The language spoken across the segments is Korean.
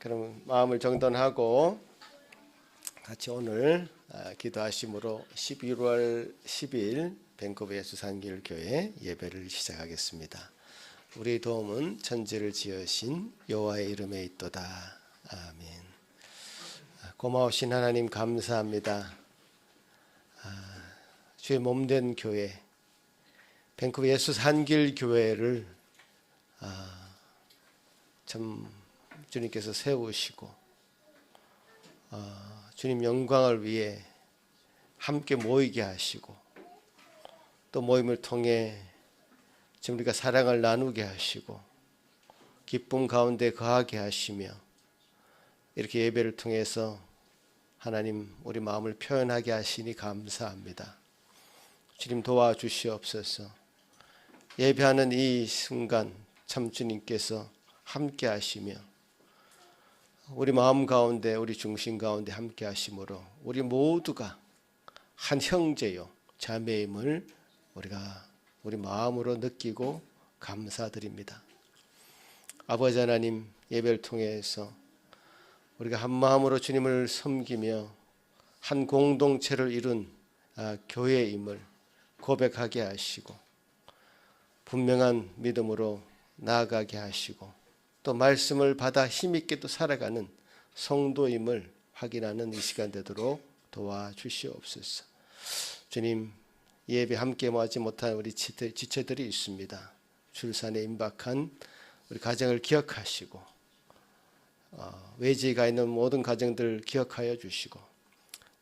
그럼 마음을 정돈하고 같이 오늘 기도하심으로 11월 10일 밴쿠버 예수산길교회 예배를 시작하겠습니다. 우리의 도움은 천지를 지으신 여호와의 이름에 있도다. 아멘. 고마우신 하나님 감사합니다. 주의 몸된 교회 밴쿠버 예수산길교회를 참 주님께서 세우시고 주님 영광을 위해 함께 모이게 하시고 또 모임을 통해 지금 우리가 사랑을 나누게 하시고 기쁨 가운데 거하게 하시며 이렇게 예배를 통해서 하나님 우리 마음을 표현하게 하시니 감사합니다. 주님 도와주시옵소서. 예배하는 이 순간 참 주님께서 함께 하시며 우리 마음 가운데 우리 중심 가운데 함께 하심으로 우리 모두가 한 형제요 자매임을 우리가 우리 마음으로 느끼고 감사드립니다. 아버지 하나님 예배를 통해서 우리가 한 마음으로 주님을 섬기며 한 공동체를 이룬 교회임을 고백하게 하시고 분명한 믿음으로 나아가게 하시고 또 말씀을 받아 힘있게 또 살아가는 성도임을 확인하는 이 시간 되도록 도와주시옵소서. 주님 예배 함께 모하지 못한 우리 지체들이 있습니다. 출산에 임박한 우리 가정을 기억하시고 외지에 가 있는 모든 가정들 기억하여 주시고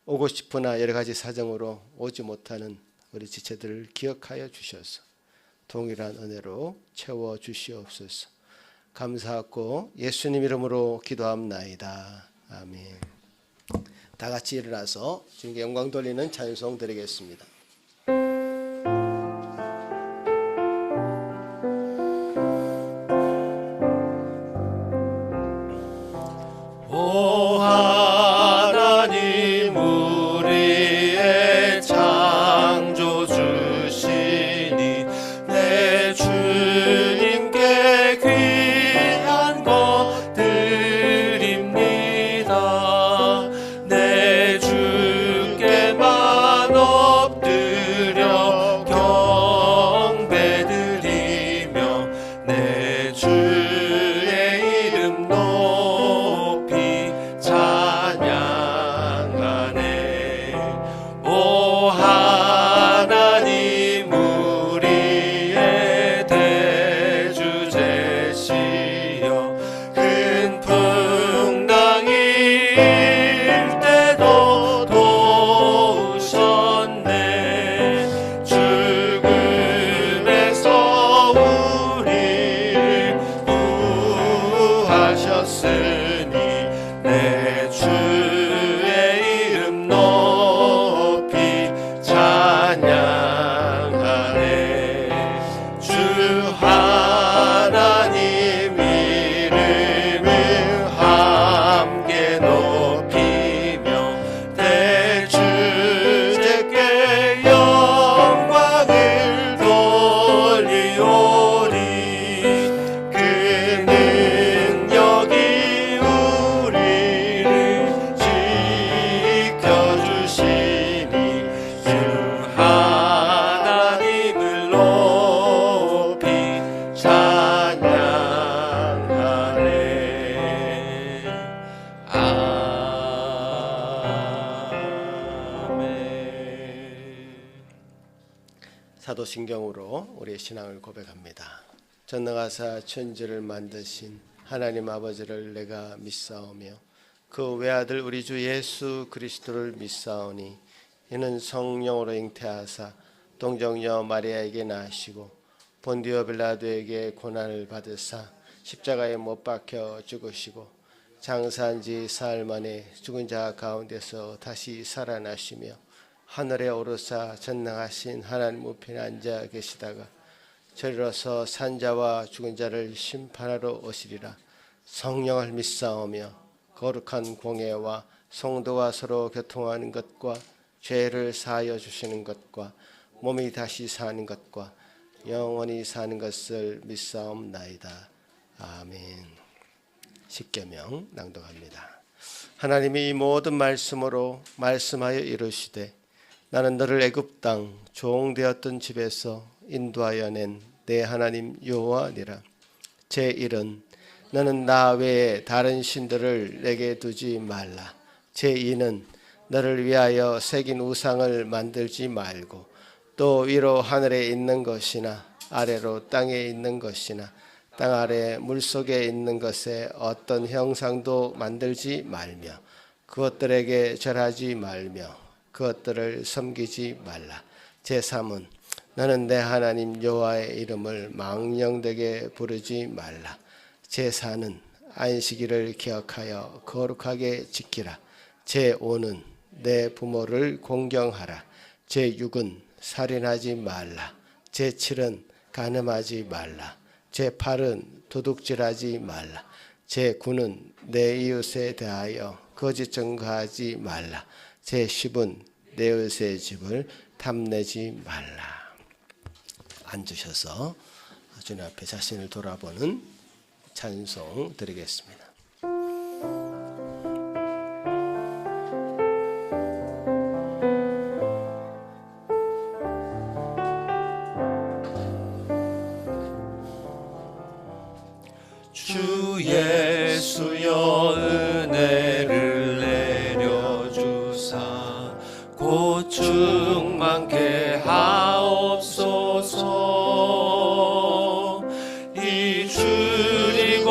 오고 싶으나 여러 가지 사정으로 오지 못하는 우리 지체들을 기억하여 주셔서 동일한 은혜로 채워 주시옵소서. 감사하고 예수님 이름으로 기도합나이다. 아멘. 다 같이 일어나서 주님께 영광 돌리는 찬송 드리겠습니다. 오 하나님 우리의 창조주시니 내 주님께 귀한 것 드립니다. 내 주께만 엎드려 경배드리며 내 주의 이름 높이 찬양하네. 오 하나님 우리의 대주제시여 큰 풍랑이 일 때도 도우셨네. 죽음에서 우리를 구하셨으니 내 주의 이름 높이 찬양하네. 주 하나님 이름을 함께 높이며 대주제께 영광을 돌리오리. 그 능력이 우리를 지켜주시니 주 하나님을 높이 찬양하네. 아멘. 사도신경으로 우리의 신앙을 고백합니다. 전능하사 천지를 만드신 하나님 아버지를 내가 믿사오며 그 외아들 우리 주 예수 그리스도를 믿사오니 이는 성령으로 잉태하사 동정녀 마리아에게 나시고 본디오 빌라도에게 고난을 받으사 십자가에 못 박혀 죽으시고 장사한 지 사흘 만에 죽은 자 가운데서 다시 살아나시며 하늘에 오르사 전능하신 하나님 우편에 앉아 계시다가 저리로서 산자와 죽은 자를 심판하러 오시리라. 성령을 믿사오며 거룩한 공예와 성도와 서로 교통하는 것과 죄를 사하여 주시는 것과 몸이 다시 사는 것과 영원히 사는 것을 믿사옵나이다. 아멘. 십계명 낭독합니다. 하나님이 이 모든 말씀으로 말씀하여 이르시되 나는 너를 애굽 땅 종되었던 집에서 인도하여 낸 내 하나님 여호와니라. 제1은 너는 나 외에 다른 신들을 내게 두지 말라. 제2는 너를 위하여 새긴 우상을 만들지 말고 또 위로 하늘에 있는 것이나 아래로 땅에 있는 것이나 땅 아래 물속에 있는 것에 어떤 형상도 만들지 말며 그것들에게 절하지 말며 그것들을 섬기지 말라. 제3은 너는 내 하나님 여호와의 이름을 망령되게 부르지 말라. 제4는 안식일을 기억하여 거룩하게 지키라. 제5는 내 부모를 공경하라. 제6은 살인하지 말라. 제7은 간음하지 말라. 제8은 도둑질하지 말라. 제9는 내 이웃에 대하여 거짓 증거하지 말라. 제10은 내 이웃의 집을 탐내지 말라. 앉으셔서 주님 앞에 자신을 돌아보는 찬송 드리겠습니다. 주 예수여 은혜를 내려주사 곧 충만케 하옵소서. 이 줄이고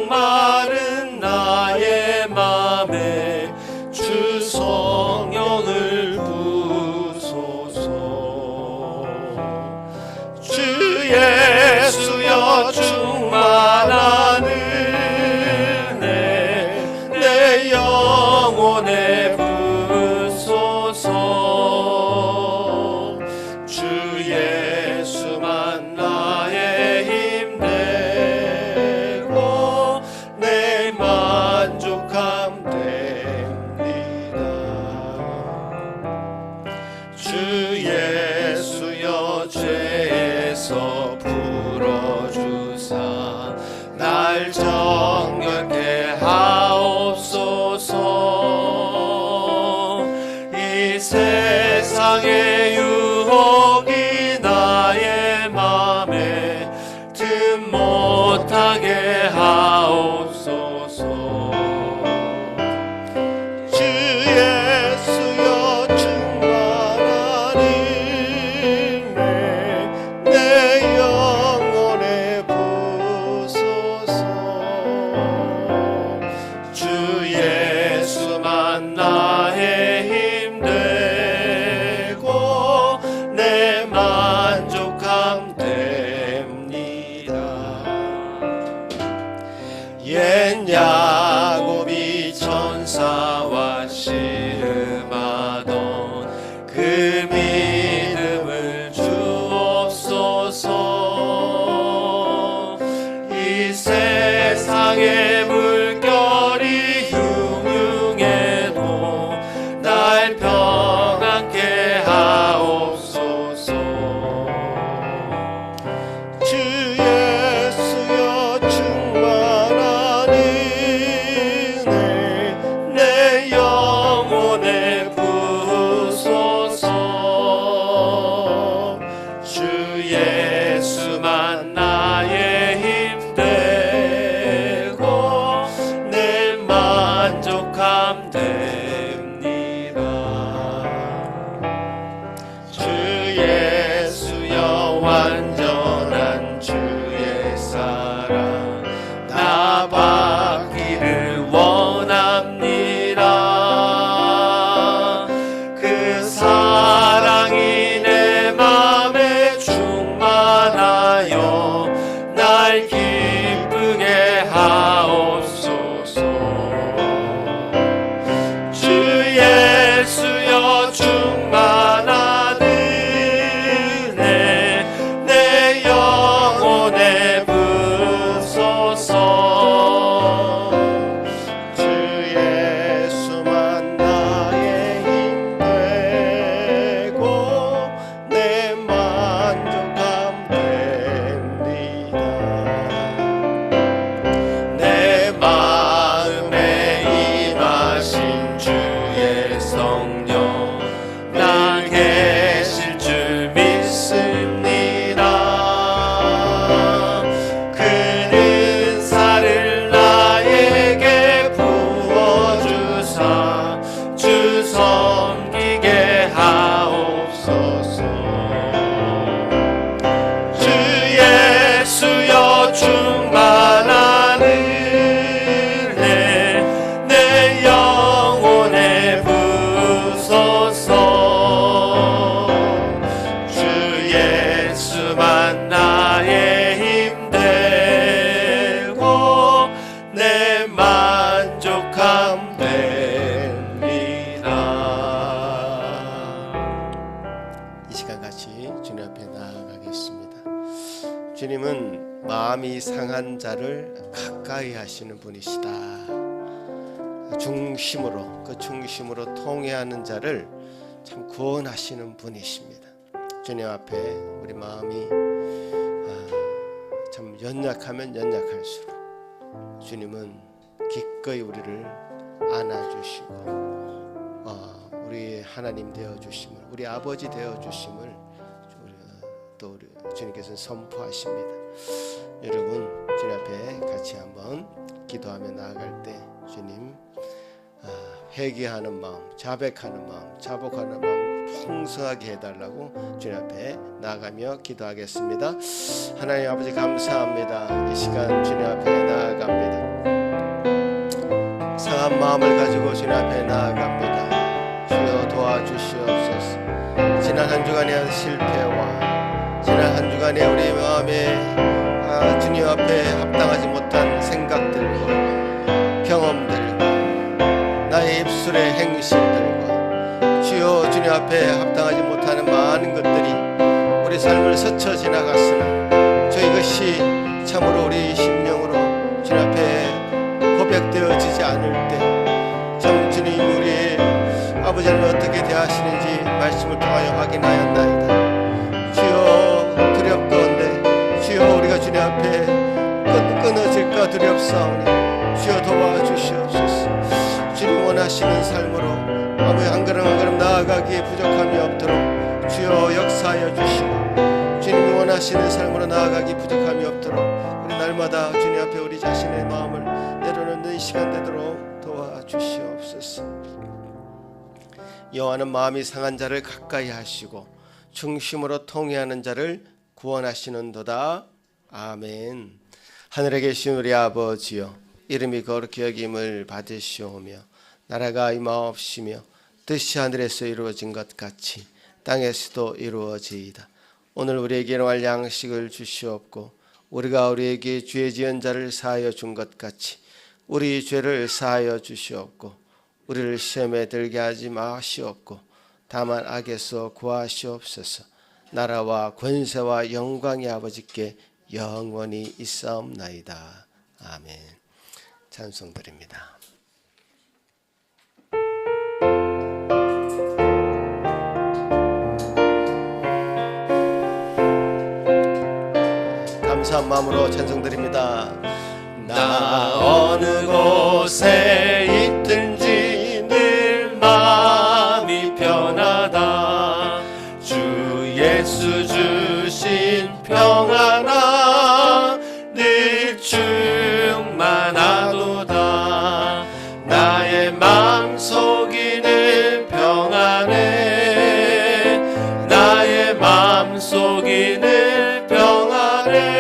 목마른 나의 맘에 주 성령을 부소서. 주 예수여 충만한 은혜 충만한 은혜 내 영혼에 부소서. 주 예수만 나의 힘 되고 내 만족함 됩니다. 이 시간 같이 주님 앞에 나아가겠습니다. 주님은 마음이 상한 자를 가까이 하시는 분이시다. 중심으로, 그 중심으로 통회하는 자를 참 구원하시는 분이십니다. 주님 앞에 우리 마음이 참 연약하면 연약할수록 주님은 기꺼이 우리를 안아주시고 우리 하나님 되어주심을, 우리 아버지 되어주심을 또 우리 주님께서는 선포하십니다. 여러분, 주님 앞에 같이 한번 기도하며 나아갈 때 주님 회개하는 마음, 자백하는 마음, 자복하는 마음 풍성하게 해달라고 주님 앞에 나아가며 기도하겠습니다. 하나님 아버지 감사합니다. 이 시간 주님 앞에 나아갑니다. 상한 마음을 가지고 주님 앞에 나아갑니다. 주여 도와주시옵소서. 지난 한 주간의 실패와 지난 한 주간의 우리 마음에 주님 앞에 합당하지 못한 생각들과 경험들과 나의 입술의 행실들과 주여 주님 앞에 합당하지 못하는 많은 것들이 우리 삶을 스쳐 지나갔으나 저 이것이 참으로 우리 심령으로 주님 앞에 고백되어지지 않을 때 참 주님 우리 아버지 하나님 어떻게 대하시는지 말씀을 통하여 확인하였나이다. 주여 두렵건대 주여 우리가 주님 앞에 끊어질까 두렵사오니 주여 도와주시옵소서. 주님 원하시는 삶으로 아버지 한 걸음 한 걸음 나아가기에 부족함이 없도록 주여 역사하여 주시고 주님이 원하시는 삶으로 나아가기 부족함이 없도록 우리 날마다 주님 앞에 우리 자신의 마음을 내려놓는 시간 되도록 도와주시옵소서. 여호와는 마음이 상한 자를 가까이 하시고 중심으로 통회하는 자를 구원하시는도다. 아멘. 하늘에 계신 우리 아버지여, 이름이 거룩히 여김을 받으시오며 나라가 임하옵시며 뜻이 하늘에서 이루어진 것 같이 땅에서도 이루어지이다. 오늘 우리에게 일용할 양식을 주시옵고 우리가 우리에게 죄 지은 자를 사하여 준 것 같이 우리 죄를 사하여 주시옵고 우리를 시험에 들게 하지 마시옵고 다만 악에서 구하시옵소서. 나라와 권세와 영광의 아버지께 영원히 있사옵나이다. 아멘. 찬송드립니다. 감사한 마음으로 찬송드립니다. 나 어느 곳에 있든지 늘 마음이 편하다. 주 예수 주신 평안아 늘 충만하도다. 나의 마음속이 늘 평안해. 나의 마음속이 늘 평안해.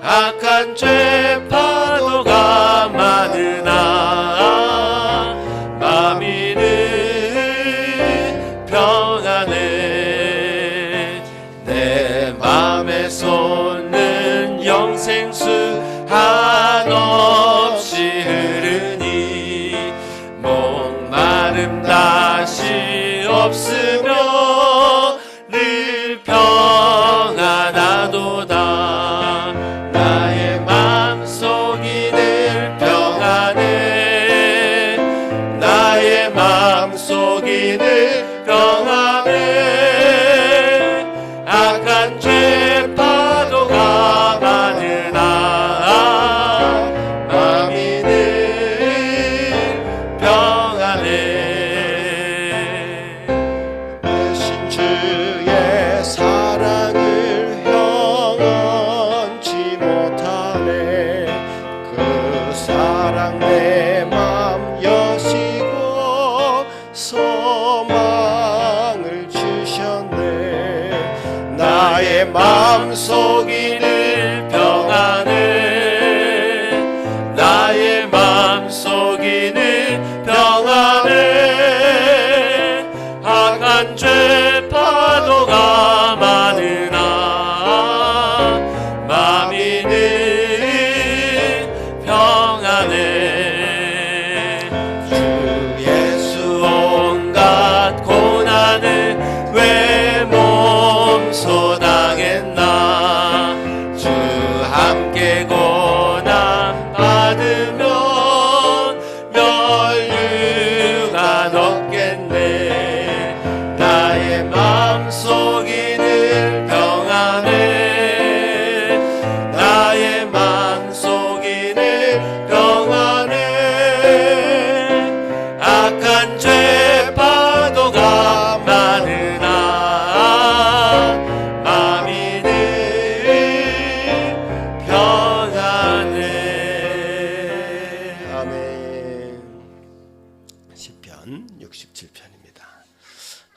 악한 죄 파도가 많으나 마음이 늘 평안해. 내 맘에 솟는 영생수 한없이 흐르니 목마름 다시 없으며 늘 평안하도다. 나의 맘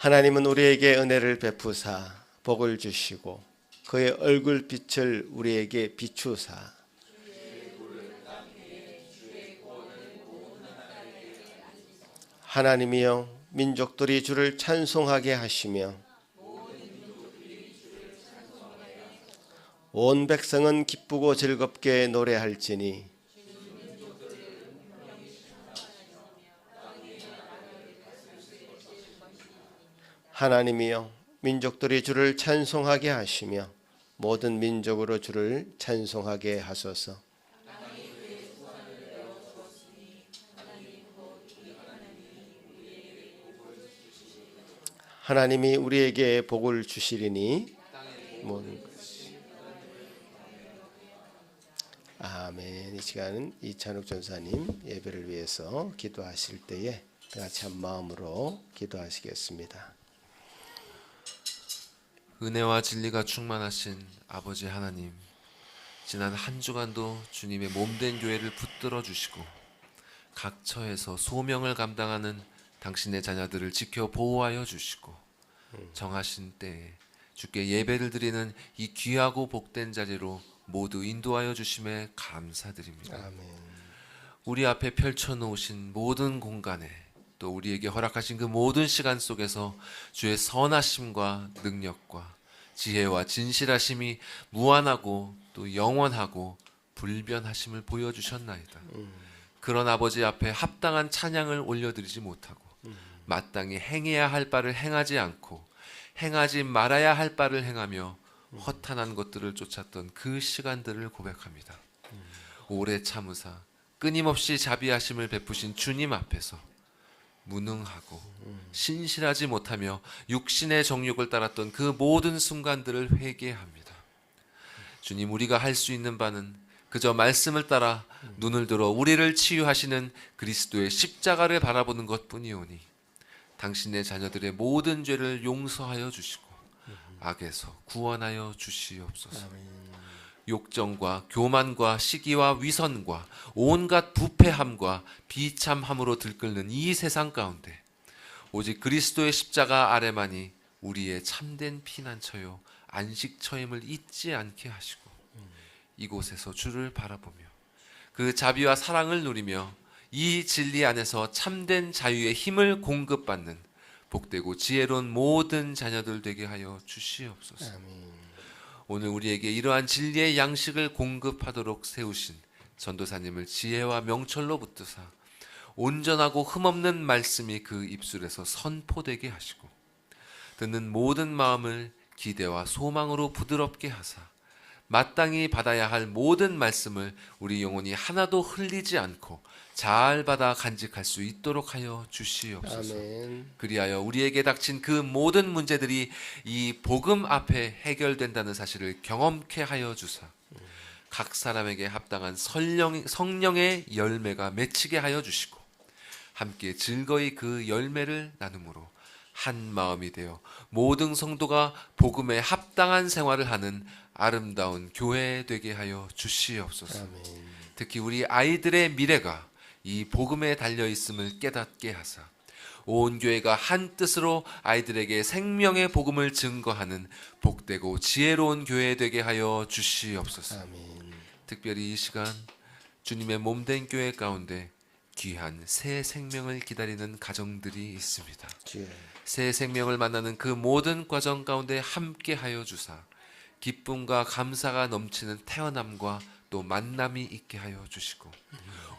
하나님은 우리에게 은혜를 베푸사 복을 주시고 그의 얼굴 빛을 우리에게 비추사 하나님이여 민족들이 주를 찬송하게 하시며 온 백성은 기쁘고 즐겁게 노래할지니 하나님이여 민족들이 주를 찬송하게 하시며 모든 민족으로 주를 찬송하게 하소서. 하나님이 우리에게 복을 주시리니 모든 것이 아멘. 이 시간은 이찬욱 전사님 예배를 위해서 기도하실 때에 같이 한 마음으로 기도하시겠습니다. 은혜와 진리가 충만하신 아버지 하나님, 지난 한 주간도 주님의 몸된 교회를 붙들어 주시고 각 처에서 소명을 감당하는 당신의 자녀들을 지켜 보호하여 주시고 정하신 때에 주께 예배를 드리는 이 귀하고 복된 자리로 모두 인도하여 주심에 감사드립니다. 아멘. 우리 앞에 펼쳐놓으신 모든 공간에 또 우리에게 허락하신 그 모든 시간 속에서 주의 선하심과 능력과 지혜와 진실하심이 무한하고 또 영원하고 불변하심을 보여주셨나이다. 그런 아버지 앞에 합당한 찬양을 올려드리지 못하고 마땅히 행해야 할 바를 행하지 않고 행하지 말아야 할 바를 행하며 허탄한 것들을 쫓았던 그 시간들을 고백합니다. 오래 참으사 끊임없이 자비하심을 베푸신 주님 앞에서 무능하고 신실하지 못하며 육신의 정욕을 따랐던 그 모든 순간들을 회개합니다. 주님, 우리가 할 수 있는 바는 그저 말씀을 따라 눈을 들어 우리를 치유하시는 그리스도의 십자가를 바라보는 것뿐이오니 당신의 자녀들의 모든 죄를 용서하여 주시고 악에서 구원하여 주시옵소서. 욕정과 교만과 시기와 위선과 온갖 부패함과 비참함으로 들끓는 이 세상 가운데 오직 그리스도의 십자가 아래만이 우리의 참된 피난처요 안식처임을 잊지 않게 하시고 이곳에서 주를 바라보며 그 자비와 사랑을 누리며 이 진리 안에서 참된 자유의 힘을 공급받는 복되고 지혜로운 모든 자녀들 되게 하여 주시옵소서. 아멘. 오늘 우리에게 이러한 진리의 양식을 공급하도록 세우신 전도사님을 지혜와 명철로 붙드사 온전하고 흠없는 말씀이 그 입술에서 선포되게 하시고 듣는 모든 마음을 기대와 소망으로 부드럽게 하사 마땅히 받아야 할 모든 말씀을 우리 영혼이 하나도 흘리지 않고 잘 받아 간직할 수 있도록 하여 주시옵소서. 아멘. 그리하여 우리에게 닥친 그 모든 문제들이 이 복음 앞에 해결된다는 사실을 경험케 하여 주사 각 사람에게 합당한 성령의 열매가 맺히게 하여 주시고 함께 즐거이 그 열매를 나눔으로 한 마음이 되어 모든 성도가 복음에 합당한 생활을 하는 아름다운 교회 되게 하여 주시옵소서. 아멘. 특히 우리 아이들의 미래가 이 복음에 달려 있음을 깨닫게 하사 온 교회가 한 뜻으로 아이들에게 생명의 복음을 증거하는 복되고 지혜로운 교회 되게 하여 주시옵소서. 아멘. 특별히 이 시간 주님의 몸된 교회 가운데 귀한 새 생명을 기다리는 가정들이 있습니다. 주여. 새 생명을 만나는 그 모든 과정 가운데 함께 하여 주사 기쁨과 감사가 넘치는 태어남과 또 만남이 있게 하여 주시고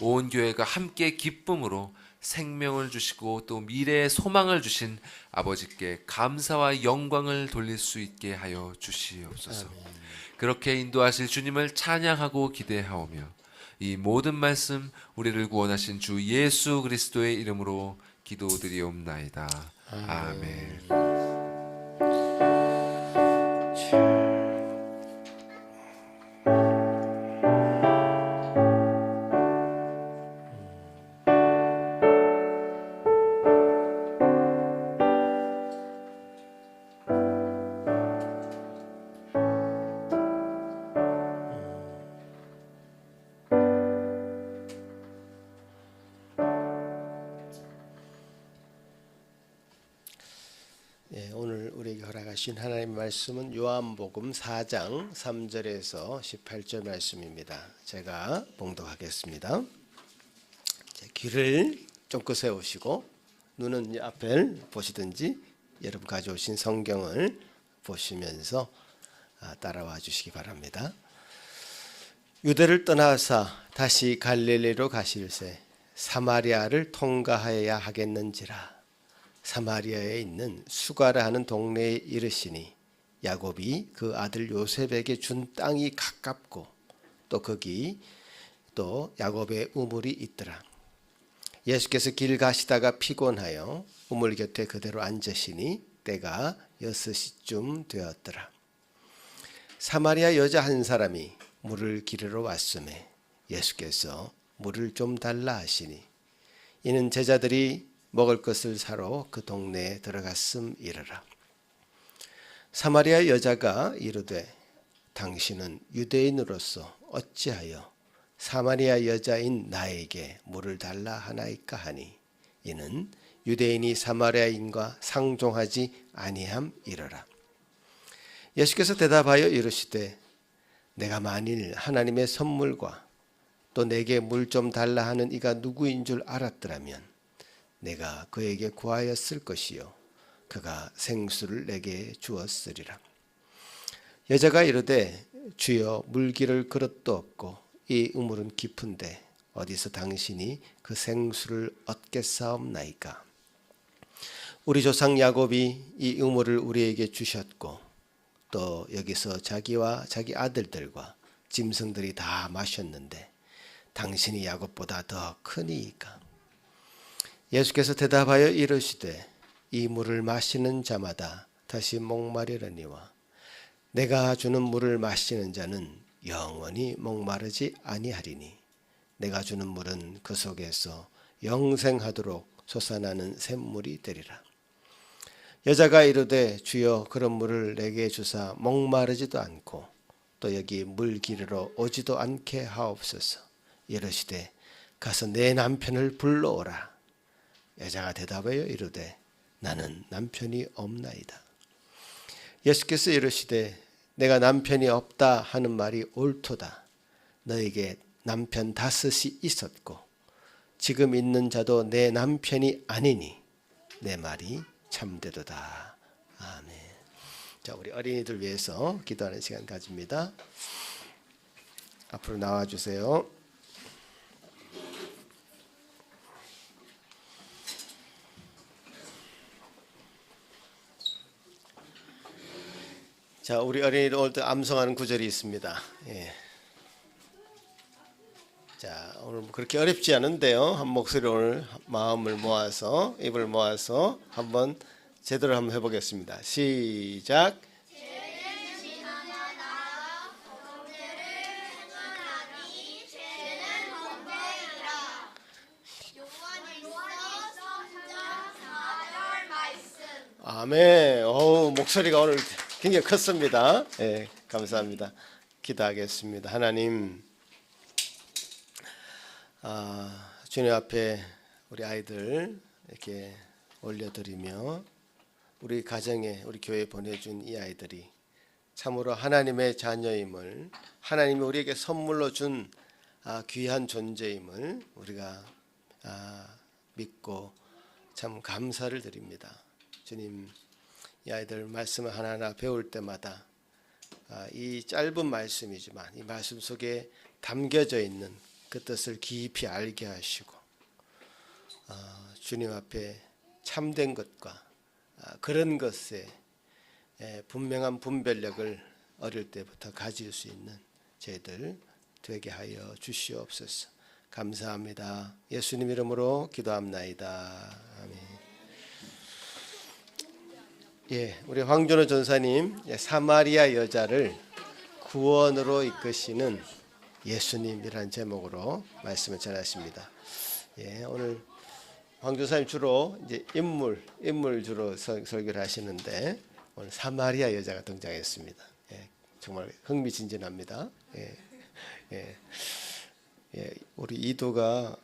온 교회가 함께 기쁨으로 생명을 주시고 또 미래의 소망을 주신 아버지께 감사와 영광을 돌릴 수 있게 하여 주시옵소서. 그렇게 인도하실 주님을 찬양하고 기대하오며 이 모든 말씀 우리를 구원하신 주 예수 그리스도의 이름으로 기도드리옵나이다. 아멘. 오늘 우리에게 허락하신 하나님의 말씀은 요한복음 4장 3절에서 18절 말씀입니다. 제가 봉독하겠습니다. 귀를 쫑긋 세우시고 눈은 앞을 보시든지 여러분 가져오신 성경을 보시면서 따라와 주시기 바랍니다. 유대를 떠나사 다시 갈릴리로 가실새 사마리아를 통과하여야 하겠는지라. 사마리아에 있는 수가라 하는 동네에 이르시니 야곱이 그 아들 요셉에게 준 땅이 가깝고 또 거기 또 야곱의 우물이 있더라. 예수께서 길 가시다가 피곤하여 우물 곁에 그대로 앉으시니 때가 6시쯤 되었더라. 사마리아 여자 한 사람이 물을 기르러 왔음에 예수께서 물을 좀 달라 하시니 이는 제자들이 먹을 것을 사러 그 동네에 들어갔음이러라. 사마리아 여자가 이르되 당신은 유대인으로서 어찌하여 사마리아 여자인 나에게 물을 달라 하나이까 하니 이는 유대인이 사마리아인과 상종하지 아니함이러라. 예수께서 대답하여 이르시되 내가 만일 하나님의 선물과 또 내게 물 좀 달라 하는 이가 누구인 줄 알았더라면 내가 그에게 구하였을 것이요 그가 생수를 내게 주었으리라. 여자가 이르되 주여 물기를 그릇도 없고 이 우물은 깊은데 어디서 당신이 그 생수를 얻겠사옵나이까. 우리 조상 야곱이 이 우물을 우리에게 주셨고 또 여기서 자기와 자기 아들들과 짐승들이 다 마셨는데 당신이 야곱보다 더 크니이까. 예수께서 대답하여 이르시되 이 물을 마시는 자마다 다시 목마르려니와 내가 주는 물을 마시는 자는 영원히 목마르지 아니하리니 내가 주는 물은 그 속에서 영생하도록 솟아나는 샘물이 되리라. 여자가 이르되 주여 그런 물을 내게 주사 목마르지도 않고 또 여기 물 기르러 오지도 않게 하옵소서. 이르시되 가서 내 남편을 불러오라. 여자가 대답하여 이르되 나는 남편이 없나이다. 예수께서 이르시되 내가 남편이 없다 하는 말이 옳도다. 너에게 남편 5이 있었고 지금 있는 자도 내 남편이 아니니 내 말이 참되도다. 아멘. 자, 우리 어린이들 위해서 기도하는 시간 가집니다. 앞으로 나와 주세요. 자, 우리 어린이들 오늘 또 암송하는 구절이 있습니다. 예. 자, 오늘 그렇게 어렵지 않은데요. 한 목소리로 오늘 마음을 모아서 입을 모아서 한번 제대로 한번 해보겠습니다. 시작. 아멘. 목소리가 오늘 굉장히 컸습니다. 예, 감사합니다. 기도하겠습니다. 하나님, 주님 앞에 우리 아이들 이렇게 올려드리며 우리 가정에 우리 교회에 보내준 이 아이들이 참으로 하나님의 자녀임을, 하나님이 우리에게 선물로 준 귀한 존재임을 우리가 믿고 참 감사를 드립니다. 주님, 이 아이들 말씀을 하나하나 배울 때마다 이 짧은 말씀이지만 이 말씀 속에 담겨져 있는 그 뜻을 깊이 알게 하시고 주님 앞에 참된 것과 그런 것에 분명한 분별력을 어릴 때부터 가질 수 있는 저희들 되게 하여 주시옵소서. 감사합니다. 예수님 이름으로 기도합나이다. 아멘. 예, 우리 황준호 전사님, 사마리아 여자를 구원으로 이끄시는 예수님이라는 제목으로 말씀을 전하십니다. 예, 오늘 황 전사님 주로 이제 인물 주로 설교를 하시는데 오늘 사마리아 여자가 등장했습니다. 예, 정말 흥미진진합니다. 우리 이도가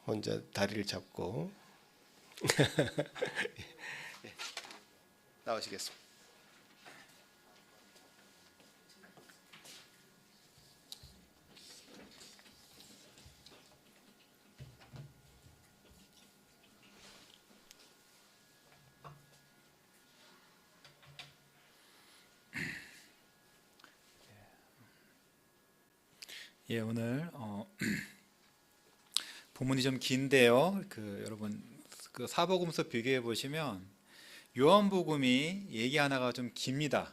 혼자 다리를 잡고 나오시겠습니다. 예, 오늘 본문이 좀 긴데요. 여러분 사복음서 비교해 보시면 요한복음이 얘기 하나가 좀 깁니다.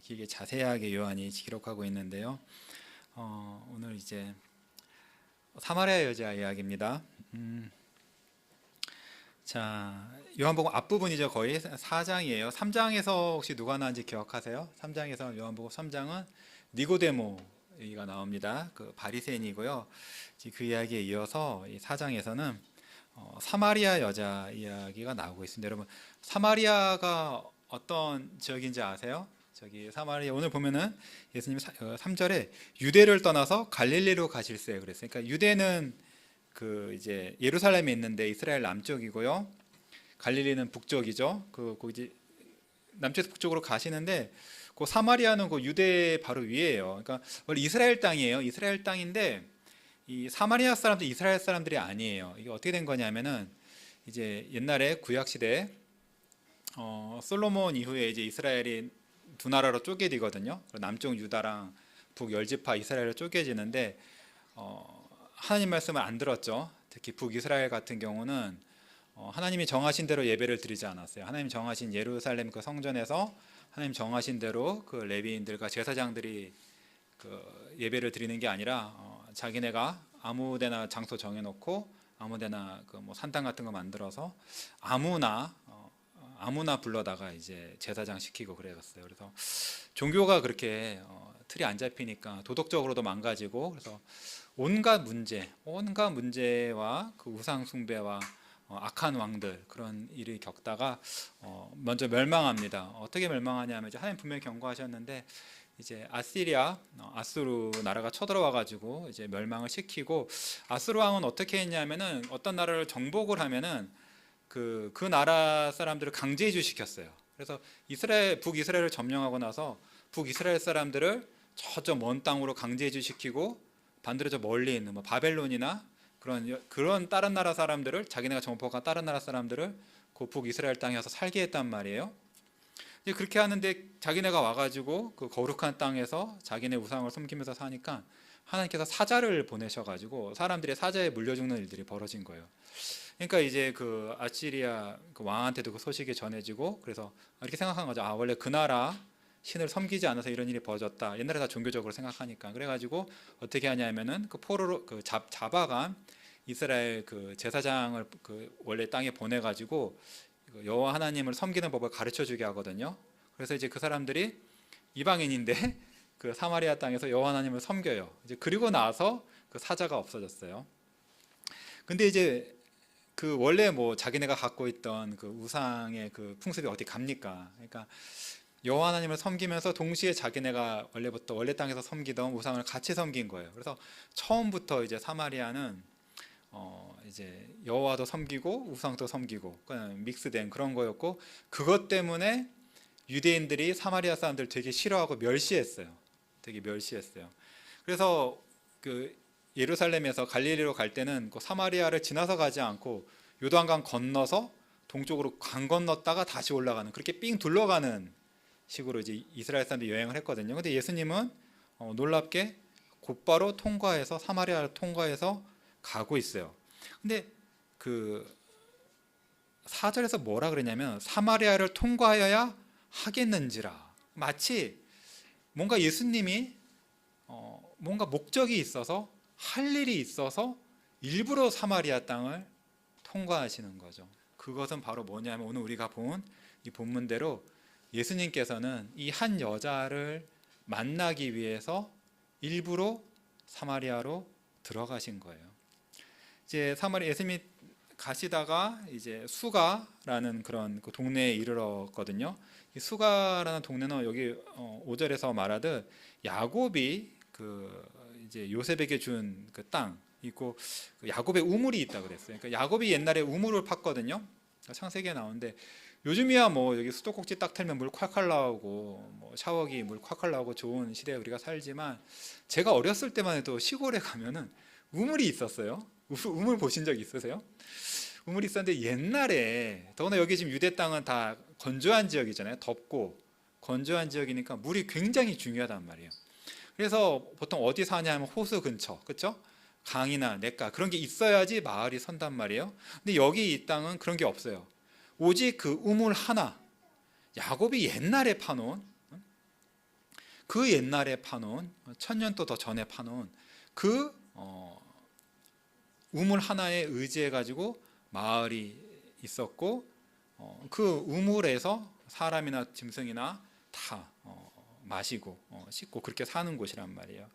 길게 자세하게 요한이 기록하고 있는데요. 오늘 이제 사마리아 여자 이야기입니다. 자, 요한복음 앞부분이죠. 거의 4장이에요. 3장에서 혹시 누가 나왔는지 기억하세요? 3장에서 요한복음 3장은 니고데모 얘기가 나옵니다. 그 바리새인이고요. 그 이야기에 이어서 이 4장에서는 사마리아 여자 이야기가 나오고 있습니다. 여러분, 사마리아가 어떤 지역인지 아세요? 저기 사마리아 오늘 보면은 예수님이 3절에 유대를 떠나서 갈릴리로 가실세 그랬어요. 그러니까 유대는 그 이제 예루살렘에 있는데 이스라엘 남쪽이고요. 갈릴리는 북쪽이죠. 그 이제 남쪽에서 북쪽으로 가시는데 그 사마리아는 그 유대 바로 위에요. 그러니까 원래 이스라엘 땅이에요. 이스라엘 땅인데 이 사마리아 사람들 이스라엘 사람들이 아니에요. 이게 어떻게 된 거냐면은 이제 옛날에 구약 시대 솔로몬 이후에 이제 이스라엘이 두 나라로 쪼개지거든요. 남쪽 유다랑 북 열지파 이스라엘로 쪼개지는데 하나님 말씀을 안 들었죠. 특히 북이스라엘 같은 경우는 하나님이 정하신 대로 예배를 드리지 않았어요. 하나님 정하신 예루살렘 그 성전에서 하나님 정하신 대로 그 레위인들과 제사장들이 그 예배를 드리는 게 아니라 자기네가 아무데나 장소 정해놓고 아무데나 그 뭐 산당 같은 거 만들어서 아무나 불러다가 이제 제사장 시키고 그랬어요. 그래서 종교가 그렇게 틀이 안 잡히니까 도덕적으로도 망가지고 그래서 온갖 문제와 그 우상 숭배와 악한 왕들 그런 일을 겪다가 먼저 멸망합니다. 어떻게 멸망하냐면 이제 하나님 분명히 경고하셨는데 이제 아수르 나라가 쳐들어와 가지고 이제 멸망을 시키고 아수르 왕은 어떻게 했냐면은 어떤 나라를 정복을 하면은 그 나라 사람들을 강제 이주시켰어요. 그래서 북이스라엘을 점령하고 나서 북이스라엘 사람들을 저쪽 먼 땅으로 강제 이주시키고 반대로 저 멀리 있는 뭐 바벨론이나 그런 다른 나라 사람들을 자기네가 정복한 다른 나라 사람들을 그 북이스라엘 땅에 와서 살게 했단 말이에요. 이제 그렇게 하는데 자기네가 와가지고 그 거룩한 땅에서 자기네 우상을 섬기면서 사니까 하나님께서 사자를 보내셔가지고 사람들의 사자에 물려 죽는 일들이 벌어진 거예요. 그러니까 이제 그 아시리아 그 왕한테도 그 소식이 전해지고 그래서 이렇게 생각한 거죠. 원래 그 나라 신을 섬기지 않아서 이런 일이 벌어졌다. 옛날에 다 종교적으로 생각하니까 그래가지고 어떻게 하냐면은 그 포로로 그 잡아간 이스라엘 그 제사장을 그 원래 땅에 보내가지고 여호와 하나님을 섬기는 법을 가르쳐 주게 하거든요. 그래서 이제 그 사람들이 이방인인데 그 사마리아 땅에서 여호와 하나님을 섬겨요. 이제 그리고 나서 그 사자가 없어졌어요. 근데 이제 그 원래 뭐 자기네가 갖고 있던 그 우상의 그 풍습이 어디 갑니까? 그러니까 여호와 하나님을 섬기면서 동시에 자기네가 원래 땅에서 섬기던 우상을 같이 섬긴 거예요. 그래서 처음부터 이제 사마리아는 이제 여호와도 섬기고 우상도 섬기고 그냥 믹스된 그런 거였고 그것 때문에 유대인들이 사마리아 사람들 되게 싫어하고 멸시했어요. 되게 멸시했어요. 그래서 그 예루살렘에서 갈릴리로 갈 때는 그 사마리아를 지나서 가지 않고 요단강 건너서 동쪽으로 강 건넜다가 다시 올라가는 그렇게 삥 둘러가는 식으로 이제 이스라엘 사람들이 여행을 했거든요. 근데 예수님은 놀랍게 곧바로 통과해서 사마리아를 통과해서 가고 있어요. 근데 그 4절에서 뭐라 그러냐면 사마리아를 통과하여야 하겠는지라 마치 뭔가 예수님이 뭔가 목적이 있어서 할 일이 있어서 일부러 사마리아 땅을 통과하시는 거죠. 그것은 바로 뭐냐면 오늘 우리가 본 이 본문대로 예수님께서는 이 한 여자를 만나기 위해서 일부러 사마리아로 들어가신 거예요. 이제 예수님이 가시다가 이제 수가라는 그런 그 동네에 이르렀거든요. 이 수가라는 동네는 여기 5절에서 말하듯 야곱이 그 이제 요셉에게 준 그 땅 있고 야곱의 우물이 있다 그랬어요. 그러니까 야곱이 옛날에 우물을 팠거든요. 창세기에 나오는데 요즘이야 뭐 여기 수도꼭지 딱 틀면 물 콸콸 나오고 뭐 샤워기 물 콸콸 나오고 좋은 시대에 우리가 살지만 제가 어렸을 때만 해도 시골에 가면은 우물이 있었어요. 우물 보신 적 있으세요? 우물이 있었는데 옛날에 더구나 여기 지금 유대 땅은 다 건조한 지역이잖아요. 덥고 건조한 지역이니까 물이 굉장히 중요하단 말이에요. 그래서 보통 어디 사냐 하면 호수 근처, 그렇죠? 강이나 냇가 그런 게 있어야지 마을이 선단 말이에요. 근데 여기 이 땅은 그런 게 없어요. 오직 그 우물 하나, 야곱이 옛날에 파놓은, 그 옛날에 파놓은 1000년도 더 전에 파놓은 그 우물 하나에 의지해 가지고 마을이 있었고, 그 우물에서 사람이나 짐승이나 다 마시고 씻고 그렇게 사는 곳이란 말이에요.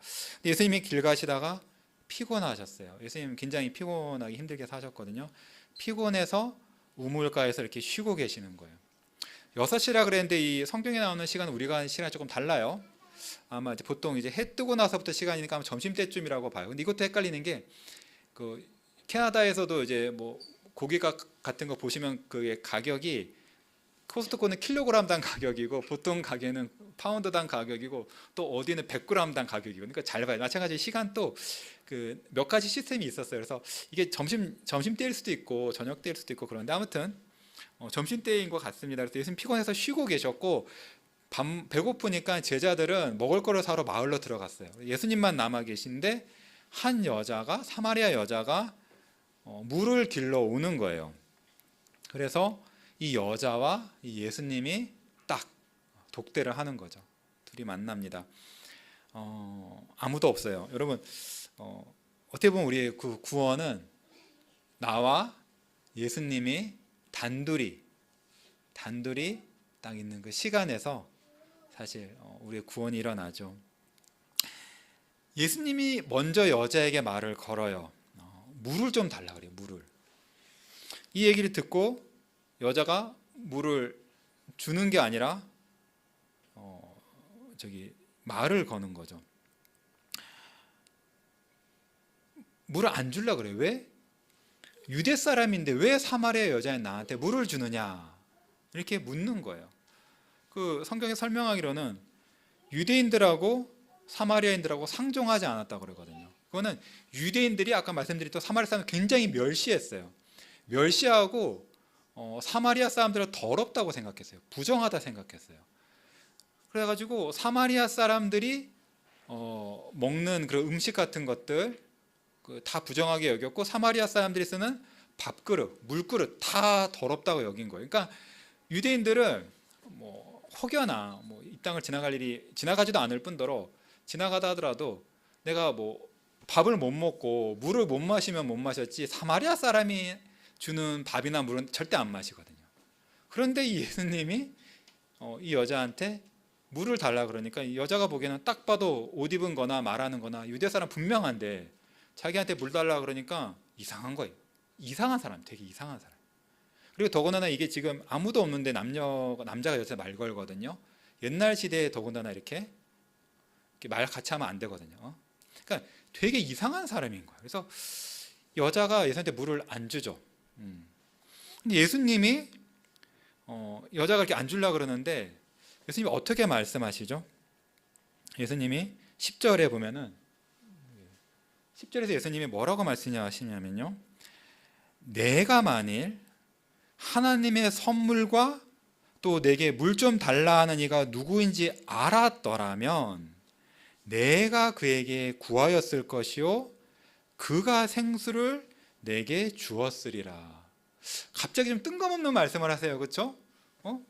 예수님이 길 가시다가 피곤하셨어요. 예수님 굉장히 피곤하기 힘들게 사셨거든요. 피곤해서 우물가에서 이렇게 쉬고 계시는 거예요. 6시라 그랬는데 이 성경에 나오는 시간은 우리가 하는 시간이 조금 달라요. 아마 이제 보통 이제 해 뜨고 나서부터 시간이니까 아마 점심 때쯤이라고 봐요. 근데 이것도 헷갈리는 게 그 캐나다에서도 이제 뭐 고기가 같은 거 보시면 그게 가격이 코스트코는 킬로그램당 가격이고 보통 가게는 파운드당 가격이고 또 어디는 100g당 가격이고 그러니까 잘 봐요. 마찬가지 시간도 그 몇 가지 시스템이 있었어요. 그래서 이게 점심 때일 수도 있고 저녁 때일 수도 있고 그런데 아무튼 점심 때인 것 같습니다. 그래서 예수님 피곤해서 쉬고 계셨고 배고프니까 제자들은 먹을 거를 사러 마을로 들어갔어요. 예수님만 남아 계신데 한 여자가 사마리아 여자가 물을 길러 오는 거예요. 그래서 이 여자와 이 예수님이 딱 독대를 하는 거죠. 둘이 만납니다. 아무도 없어요. 여러분 어떻게 보면 우리의 그 구원은 나와 예수님이 단둘이 딱 있는 그 시간에서 사실 우리의 구원이 일어나죠. 예수님이 먼저 여자에게 말을 걸어요. 물을 좀 달라 그래요. 물을. 이 얘기를 듣고 여자가 물을 주는 게 아니라 말을 거는 거죠. 물을 안 주려고 그래요. 왜? 유대 사람인데 왜 사마리아 여자인 나한테 물을 주느냐 이렇게 묻는 거예요. 그 성경에 설명하기로는 유대인들하고 사마리아인들하고 상종하지 않았다고 그러거든요. 그거는 유대인들이 아까 말씀드렸던 사마리아 사람을 굉장히 멸시했어요. 멸시하고 사마리아 사람들은 더럽다고 생각했어요. 부정하다 생각했어요. 그래가지고 사마리아 사람들이 먹는 그런 음식 같은 것들 다 부정하게 여겼고 사마리아 사람들이 쓰는 밥그릇, 물그릇 다 더럽다고 여긴 거예요. 그러니까 유대인들은 뭐 혹여나 뭐 이 땅을 지나갈 일이 지나가지도 않을 뿐더러 지나가다 하더라도 내가 뭐 밥을 못 먹고 물을 못 마시면 못 마셨지 사마리아 사람이 주는 밥이나 물은 절대 안 마시거든요. 그런데 이 예수님이 이 여자한테 물을 달라 그러니까 이 여자가 보기에는 딱 봐도 옷 입은 거나 말하는 거나 유대 사람 분명한데 자기한테 물 달라 그러니까 이상한 거예요. 이상한 사람, 되게 이상한 사람. 그리고 더군다나 이게 지금 아무도 없는데 남자가 여자 말 걸거든요. 옛날 시대에 더군다나 이렇게 말 같이 하면 안 되거든요. 그러니까 되게 이상한 사람인 거예요. 그래서 여자가 예수님한테 물을 안 주죠. 근데 예수님이 여자가 이렇게 안 주려고 그러는데 예수님이 어떻게 말씀하시죠? 예수님이 10절에 보면은 10절에서 예수님이 뭐라고 말씀하시냐면요. 내가 만일 하나님의 선물과 또 내게 물 좀 달라 하는 이가 누구인지 알았더라면 내가 그에게 구하였을 것이요 그가 생수를 내게 주었으리라. 갑자기 좀 뜬금없는 말씀을 하세요. 그렇죠?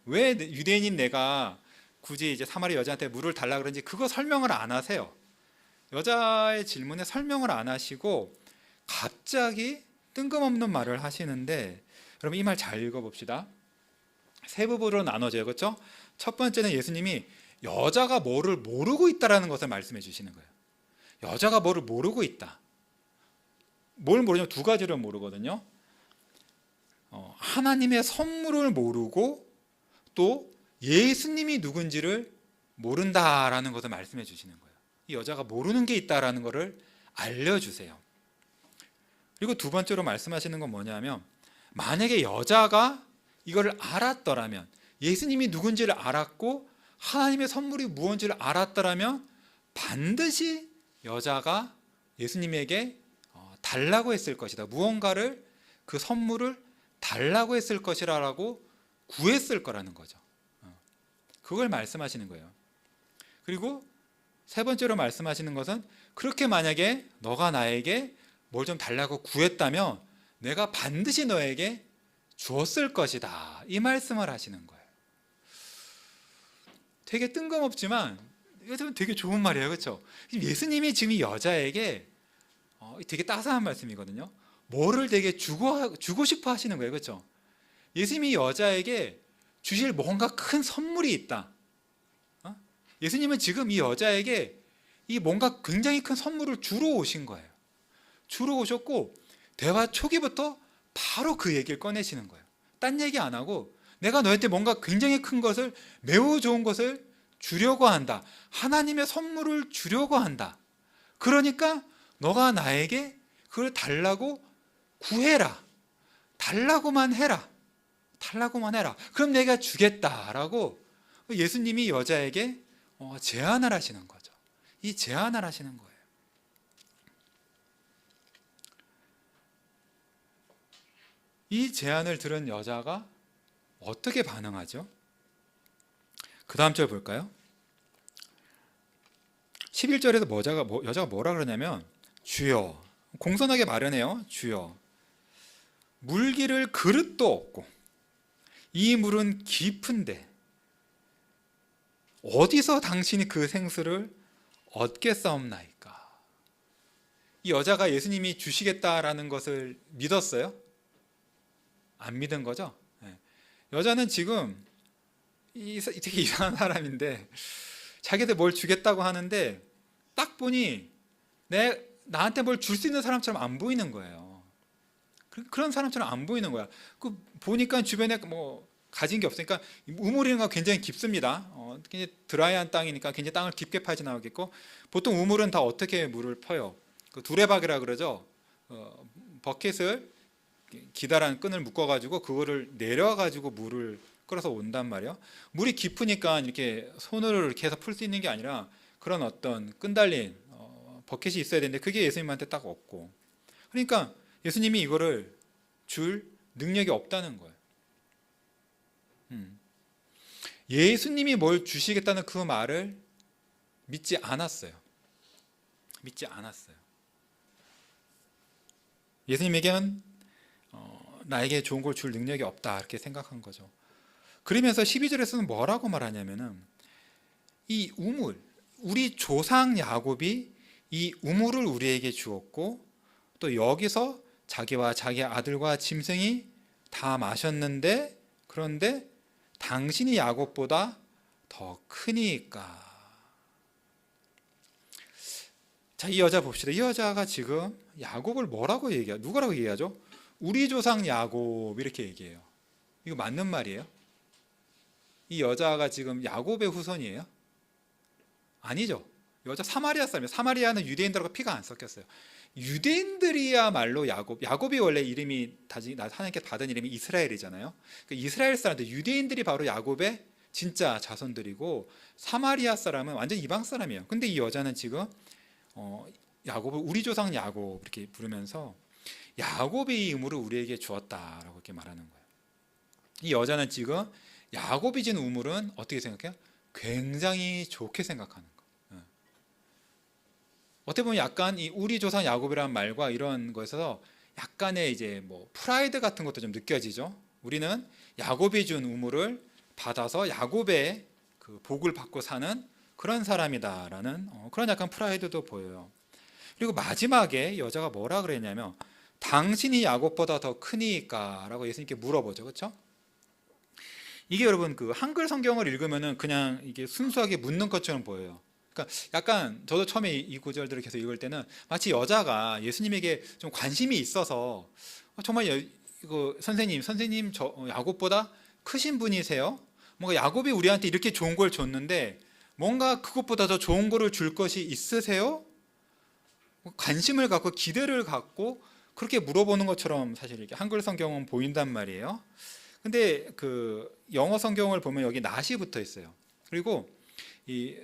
왜 유대인인 내가 굳이 이제 사마리아 여자한테 물을 달라 그런지 그거 설명을 안 하세요. 여자의 질문에 설명을 안 하시고 갑자기 뜬금없는 말을 하시는데 여러분 이 말 잘 읽어봅시다. 세 부분으로 나눠져요. 그렇죠? 첫 번째는 예수님이 여자가 뭐를 모르고 있다라는 것을 말씀해 주시는 거예요. 여자가 뭐를 모르고 있다. 뭘 모르냐면 두 가지를 모르거든요. 하나님의 선물을 모르고 또 예수님이 누군지를 모른다라는 것을 말씀해 주시는 거예요. 이 여자가 모르는 게 있다라는 것을 알려주세요. 그리고 두 번째로 말씀하시는 건 뭐냐면 만약에 여자가 이거를 알았더라면, 예수님이 누군지를 알았고 하나님의 선물이 무언지를 알았더라면 반드시 여자가 예수님에게 달라고 했을 것이다. 무언가를, 그 선물을 달라고 했을 것이라고 구했을 거라는 거죠. 그걸 말씀하시는 거예요. 그리고 세 번째로 말씀하시는 것은, 그렇게 만약에 너가 나에게 뭘 좀 달라고 구했다면 내가 반드시 너에게 주었을 것이다. 이 말씀을 하시는 거예요. 되게 뜬금없지만 이거 되게 좋은 말이에요. 그렇죠? 예수님이 지금 이 여자에게 되게 따스한 말씀이거든요. 뭐를 되게 주고 싶어 하시는 거예요. 그렇죠? 예수님이 여자에게 주실 뭔가 큰 선물이 있다. 예수님은 지금 이 여자에게 이 뭔가 굉장히 큰 선물을 주러 오신 거예요. 주러 오셨고 대화 초기부터 바로 그 얘기를 꺼내시는 거예요. 딴 얘기 안 하고, 내가 너한테 뭔가 굉장히 큰 것을, 매우 좋은 것을 주려고 한다. 하나님의 선물을 주려고 한다. 그러니까 너가 나에게 그걸 달라고 구해라. 달라고만 해라. 달라고만 해라. 그럼 내가 주겠다라고 예수님이 여자에게 제안을 하시는 거죠. 이 제안을 하시는 거예요. 이 제안을 들은 여자가 어떻게 반응하죠? 그 다음 절 볼까요? 11절에서 여자가 뭐라 그러냐면, 주여, 공손하게 말하네요. 주여, 물기를 그릇도 없고 이 물은 깊은데 어디서 당신이 그 생수를 얻겠사옵나이까? 이 여자가 예수님이 주시겠다라는 것을 믿었어요? 안 믿은 거죠? 여자는 지금 되게 이상한 사람인데, 자기들 뭘 주겠다고 하는데 딱 보니 나한테 뭘 줄 수 있는 사람처럼 안 보이는 거예요. 그런 사람처럼 안 보이는 거야. 그 보니까 주변에 뭐 가진 게 없으니까, 우물이가 굉장히 깊습니다. 굉장히 드라이한 땅이니까 굉장히 땅을 깊게 파지 나오겠고, 보통 우물은 다 어떻게 물을 퍼요? 그 두레박이라 그러죠. 버킷을 기다란 끈을 묶어가지고 그거를 내려가지고 물을 끌어서 온단 말이에요. 물이 깊으니까 이렇게 손으로 이렇게 해서 풀 수 있는 게 아니라 그런 어떤 끈 달린 버킷이 있어야 되는데 그게 예수님한테 딱 없고, 그러니까 예수님이 이거를 줄 능력이 없다는 거예요. 예수님이 뭘 주시겠다는 그 말을 믿지 않았어요. 믿지 않았어요. 예수님에게는 나에게 좋은 걸 줄 능력이 없다, 이렇게 생각한 거죠. 그러면서 12절에서는 뭐라고 말하냐면은, 이 우물, 우리 조상 야곱이 이 우물을 우리에게 주었고, 또 여기서 자기와 자기 아들과 짐승이 다 마셨는데, 그런데 당신이 야곱보다 더 크니까. 자, 이 여자 봅시다. 이 여자가 지금 야곱을 뭐라고 얘기해요? 누구라고 얘기하죠? 우리 조상 야곱, 이렇게 얘기해요. 이거 맞는 말이에요? 이 여자가 지금 야곱의 후손이에요? 아니죠. 여자 사마리아 사람이에요. 사마리아는 유대인들하고 피가 안 섞였어요. 유대인들이야말로 야곱이 원래 이름이 하나님께 받은 이름이 이스라엘이잖아요. 그러니까 이스라엘 사람들, 유대인들이 바로 야곱의 진짜 자손들이고, 사마리아 사람은 완전 이방 사람이에요. 근데 이 여자는 지금 야곱을 우리 조상 야곱 이렇게 부르면서 야곱이 이 우물을 우리에게 주었다라고 이렇게 말하는 거예요. 이 여자는 지금 야곱이 진 우물은 어떻게 생각해요? 굉장히 좋게 생각하는 거예요. 어떻게 보면 약간 이 우리 조상 야곱이라는 말과 이런 것에서 약간의 이제 뭐 프라이드 같은 것도 좀 느껴지죠. 우리는 야곱이 준 우물을 받아서 야곱의 그 복을 받고 사는 그런 사람이다라는 그런 약간 프라이드도 보여요. 그리고 마지막에 여자가 뭐라 그랬냐면, 당신이 야곱보다 더 크니까 라고 예수님께 물어보죠. 그렇죠? 이게 여러분 그 한글 성경을 읽으면은 그냥 이게 순수하게 묻는 것처럼 보여요. 그러니까 약간 저도 처음에 이 구절들을 계속 읽을 때는 마치 여자가 예수님에게 좀 관심이 있어서 정말 이거 선생님 저 야곱보다 크신 분이세요? 뭔가 야곱이 우리한테 이렇게 좋은 걸 줬는데 뭔가 그것보다 더 좋은 거를 줄 것이 있으세요? 관심을 갖고 기대를 갖고 그렇게 물어보는 것처럼 사실 이렇게 한글 성경은 보인단 말이에요. 근데 그 영어 성경을 보면 여기 not이 붙어 있어요. 그리고 이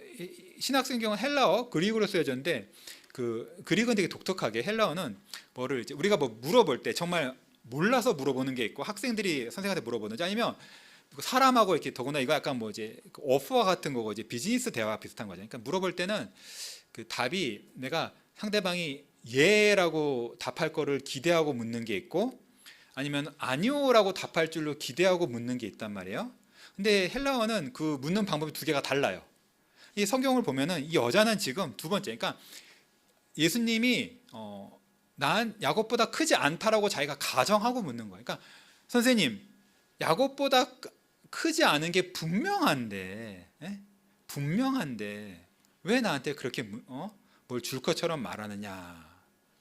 신약 성경은 헬라어, 그리그로 쓰여졌는데 그 그리그는 되게 독특하게 헬라어는 뭐를 이제 우리가 뭐 물어볼 때 정말 몰라서 물어보는 게 있고 학생들이 선생님한테 물어보는지 아니면 사람하고 이렇게 더구나 이거 약간 뭐 이제 오퍼와 같은 거고 이제 비즈니스 대화 비슷한 거죠. 그러니까 물어볼 때는 그 답이 내가 상대방이 예라고 답할 거를 기대하고 묻는 게 있고 아니면 아니오라고 답할 줄로 기대하고 묻는 게 있단 말이에요. 근데 헬라어는 그 묻는 방법이 두 개가 달라요. 이 성경을 보면은 이 여자는 지금 두 번째, 그러니까 예수님이 난 야곱보다 크지 않다라고 자기가 가정하고 묻는 거예요. 그러니까 선생님, 야곱보다 크지 않은 게 분명한데, 분명한데 왜 나한테 그렇게 뭘 줄 것처럼 말하느냐?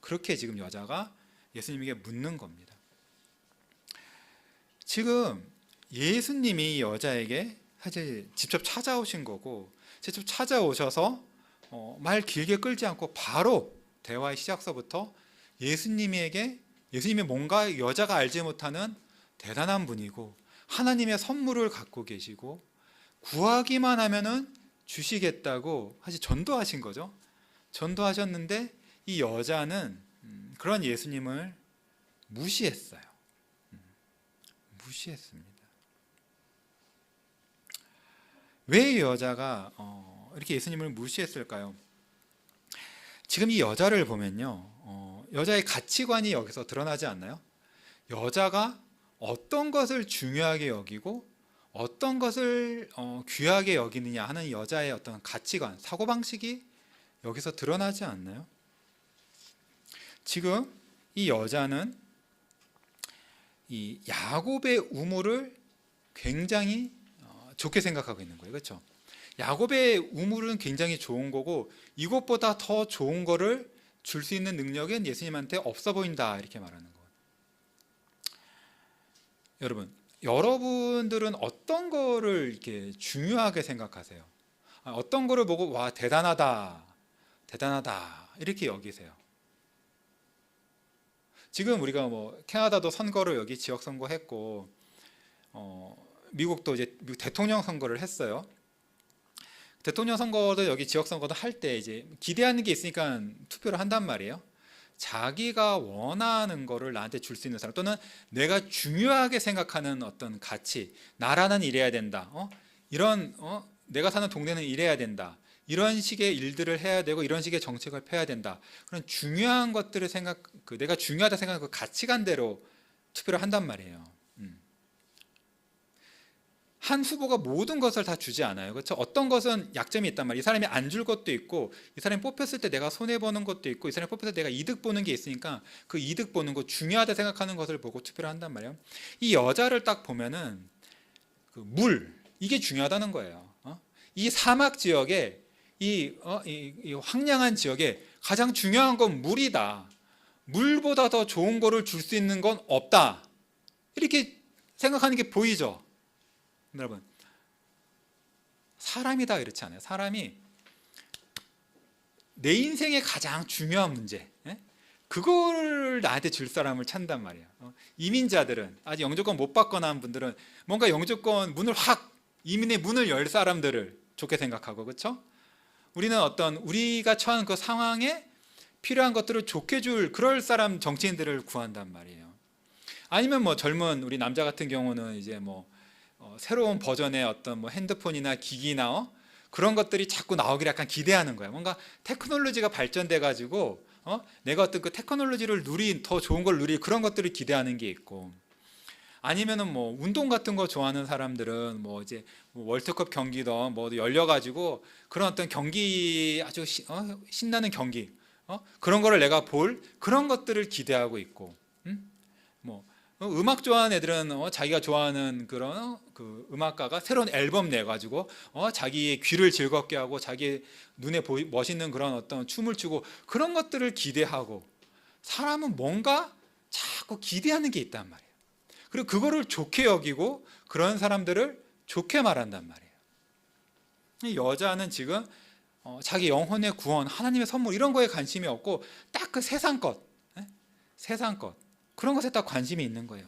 그렇게 지금 여자가 예수님에게 묻는 겁니다. 지금 예수님이 이 여자에게 사실 직접 찾아오신 거고, 직접 찾아오셔서 말 길게 끌지 않고 바로 대화의 시작서부터 예수님이 뭔가 여자가 알지 못하는 대단한 분이고 하나님의 선물을 갖고 계시고 구하기만 하면은 주시겠다고 사실 전도하신 거죠. 전도하셨는데 이 여자는 그런 예수님을 무시했어요. 무시했습니다. 왜 이 여자가 이렇게 예수님을 무시했을까요? 지금 이 여자를 보면요, 여자의 가치관이 여기서 드러나지 않나요? 여자가 어떤 것을 중요하게 여기고 어떤 것을 귀하게 여기느냐 하는 여자의 어떤 가치관, 사고방식이 여기서 드러나지 않나요? 지금 이 여자는 이 야곱의 우물을 굉장히 좋게 생각하고 있는 거예요. 그렇죠? 야곱의 우물은 굉장히 좋은 거고 이것보다 더 좋은 거를 줄 수 있는 능력은 예수님한테 없어 보인다 이렇게 말하는 거예요. 여러분들은 어떤 거를 이렇게 중요하게 생각하세요? 어떤 거를 보고 와 대단하다 이렇게 여기세요? 지금 우리가 뭐 캐나다도 선거를 여기 지역 선거했고 미국도 이제 미국 대통령 선거를 했어요. 대통령 선거도 여기 지역 선거도 할 때 이제 기대하는 게 있으니까 투표를 한단 말이에요. 자기가 원하는 거를 나한테 줄 수 있는 사람 또는 내가 중요하게 생각하는 어떤 가치, 나라는 이래야 된다. 이런 내가 사는 동네는 이래야 된다. 이런 식의 일들을 해야 되고 이런 식의 정책을 펴야 된다. 그런 중요한 것들을 내가 중요하다 생각하는 그 가치관대로 투표를 한단 말이에요. 한 후보가 모든 것을 다 주지 않아요. 그렇죠? 어떤 것은 약점이 있단 말이에요. 이 사람이 안 줄 것도 있고 이 사람이 뽑혔을 때 내가 손해 보는 것도 있고 이 사람이 뽑혔을 때 내가 이득 보는 게 있으니까 그 이득 보는 거 중요하다 생각하는 것을 보고 투표를 한단 말이에요. 이 여자를 딱 보면은 그 물 이게 중요하다는 거예요. 이 사막 지역에 이 황량한 지역에 가장 중요한 건 물이다. 물보다 더 좋은 거를 줄 수 있는 건 없다. 이렇게 생각하는 게 보이죠? 여러분, 사람이다 그렇지 않아요? 사람이 내 인생의 가장 중요한 문제, 그걸 나한테 줄 사람을 찾는단 말이에요. 이민자들은 아직 영주권 못 받거나 한 분들은 뭔가 영주권 문을 이민의 문을 열 사람들을 좋게 생각하고, 그렇죠? 우리는 우리가 처한 그 상황에 필요한 것들을 좋게 줄 그럴 사람 정치인들을 구한단 말이에요. 아니면 뭐 젊은 우리 남자 같은 경우는 이제 뭐 새로운 버전의 어떤 뭐 핸드폰이나 기기나 그런 것들이 자꾸 나오기를 약간 기대하는 거야. 뭔가 테크놀로지가 발전돼 가지고 내가 어떤 그 테크놀로지를 더 좋은 걸 누릴 그런 것들을 기대하는 게 있고, 아니면은 뭐 운동 같은 거 좋아하는 사람들은 뭐 이제 월드컵 경기도 뭐 열려 가지고 그런 어떤 경기 아주 신나는 경기 그런 거를 내가 볼 그런 것들을 기대하고 있고, 뭐 음악 좋아하는 애들은 자기가 좋아하는 그런 그 음악가가 새로운 앨범 내 가지고 자기의 귀를 즐겁게 하고 자기의 눈에 멋있는 그런 어떤 춤을 추고 그런 것들을 기대하고, 사람은 뭔가 자꾸 기대하는 게 있단 말이에요. 그리고 그거를 좋게 여기고 그런 사람들을 좋게 말한단 말이에요. 이 여자는 지금 자기 영혼의 구원, 하나님의 선물 이런 거에 관심이 없고 딱 그 세상 것 그런 것에 딱 관심이 있는 거예요.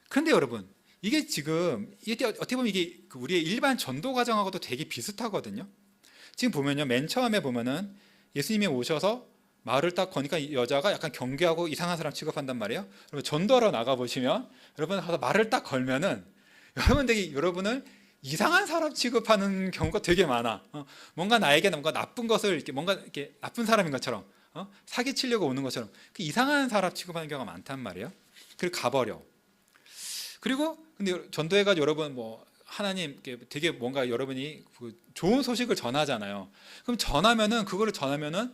그런데 여러분, 이게 지금 이게 어떻게 보면 이게 우리의 일반 전도 과정하고도 되게 비슷하거든요. 지금 보면요, 맨 처음에 보면은 예수님이 오셔서 마을을 딱 거니까 이 여자가 약간 경계하고 이상한 사람 취급한단 말이에요. 여러분, 전도하러 나가 보시면 여러분 가서 말을 딱 걸면은 여러분을 이상한 사람 취급하는 경우가 되게 많아. 뭔가 나에게 뭔가 나쁜 것을 이렇게 뭔가 이렇게 나쁜 사람인 것처럼 사기치려고 오는 것처럼 그 이상한 사람 취급하는 경우가 많단 말이에요. 그리고 가버려. 그리고 근데 전도해가지고 여러분 뭐 하나님 되게 뭔가 여러분이 그 좋은 소식을 전하잖아요. 그럼 그거를 전하면은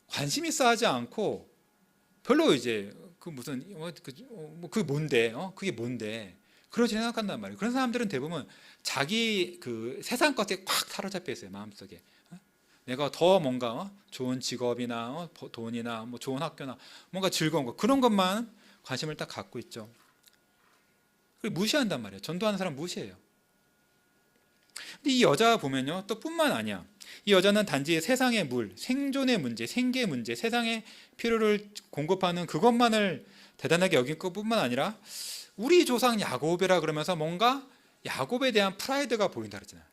관심 있어 하지 않고 별로 이제 그 무슨 그 뭔데 그게 뭔데 그러지 생각한단 말이에요. 그런 사람들은 대부분 자기 그 세상 것에 꽉 사로잡혀 있어요, 마음속에. 내가 더 뭔가 좋은 직업이나 돈이나 뭐 좋은 학교나 뭔가 즐거운 거 그런 것만 관심을 딱 갖고 있죠. 그리고 무시한단 말이에요. 전도하는 사람 무시해요. 근데 이 여자 보면요, 또 뿐만 아니야. 이 여자는 단지 세상의 물, 생존의 문제, 생계의 문제, 세상의 필요를 공급하는 그것만을 대단하게 여길 것뿐만 아니라 우리 조상 야곱이라 그러면서 뭔가 야곱에 대한 프라이드가 보인다 그랬잖아요.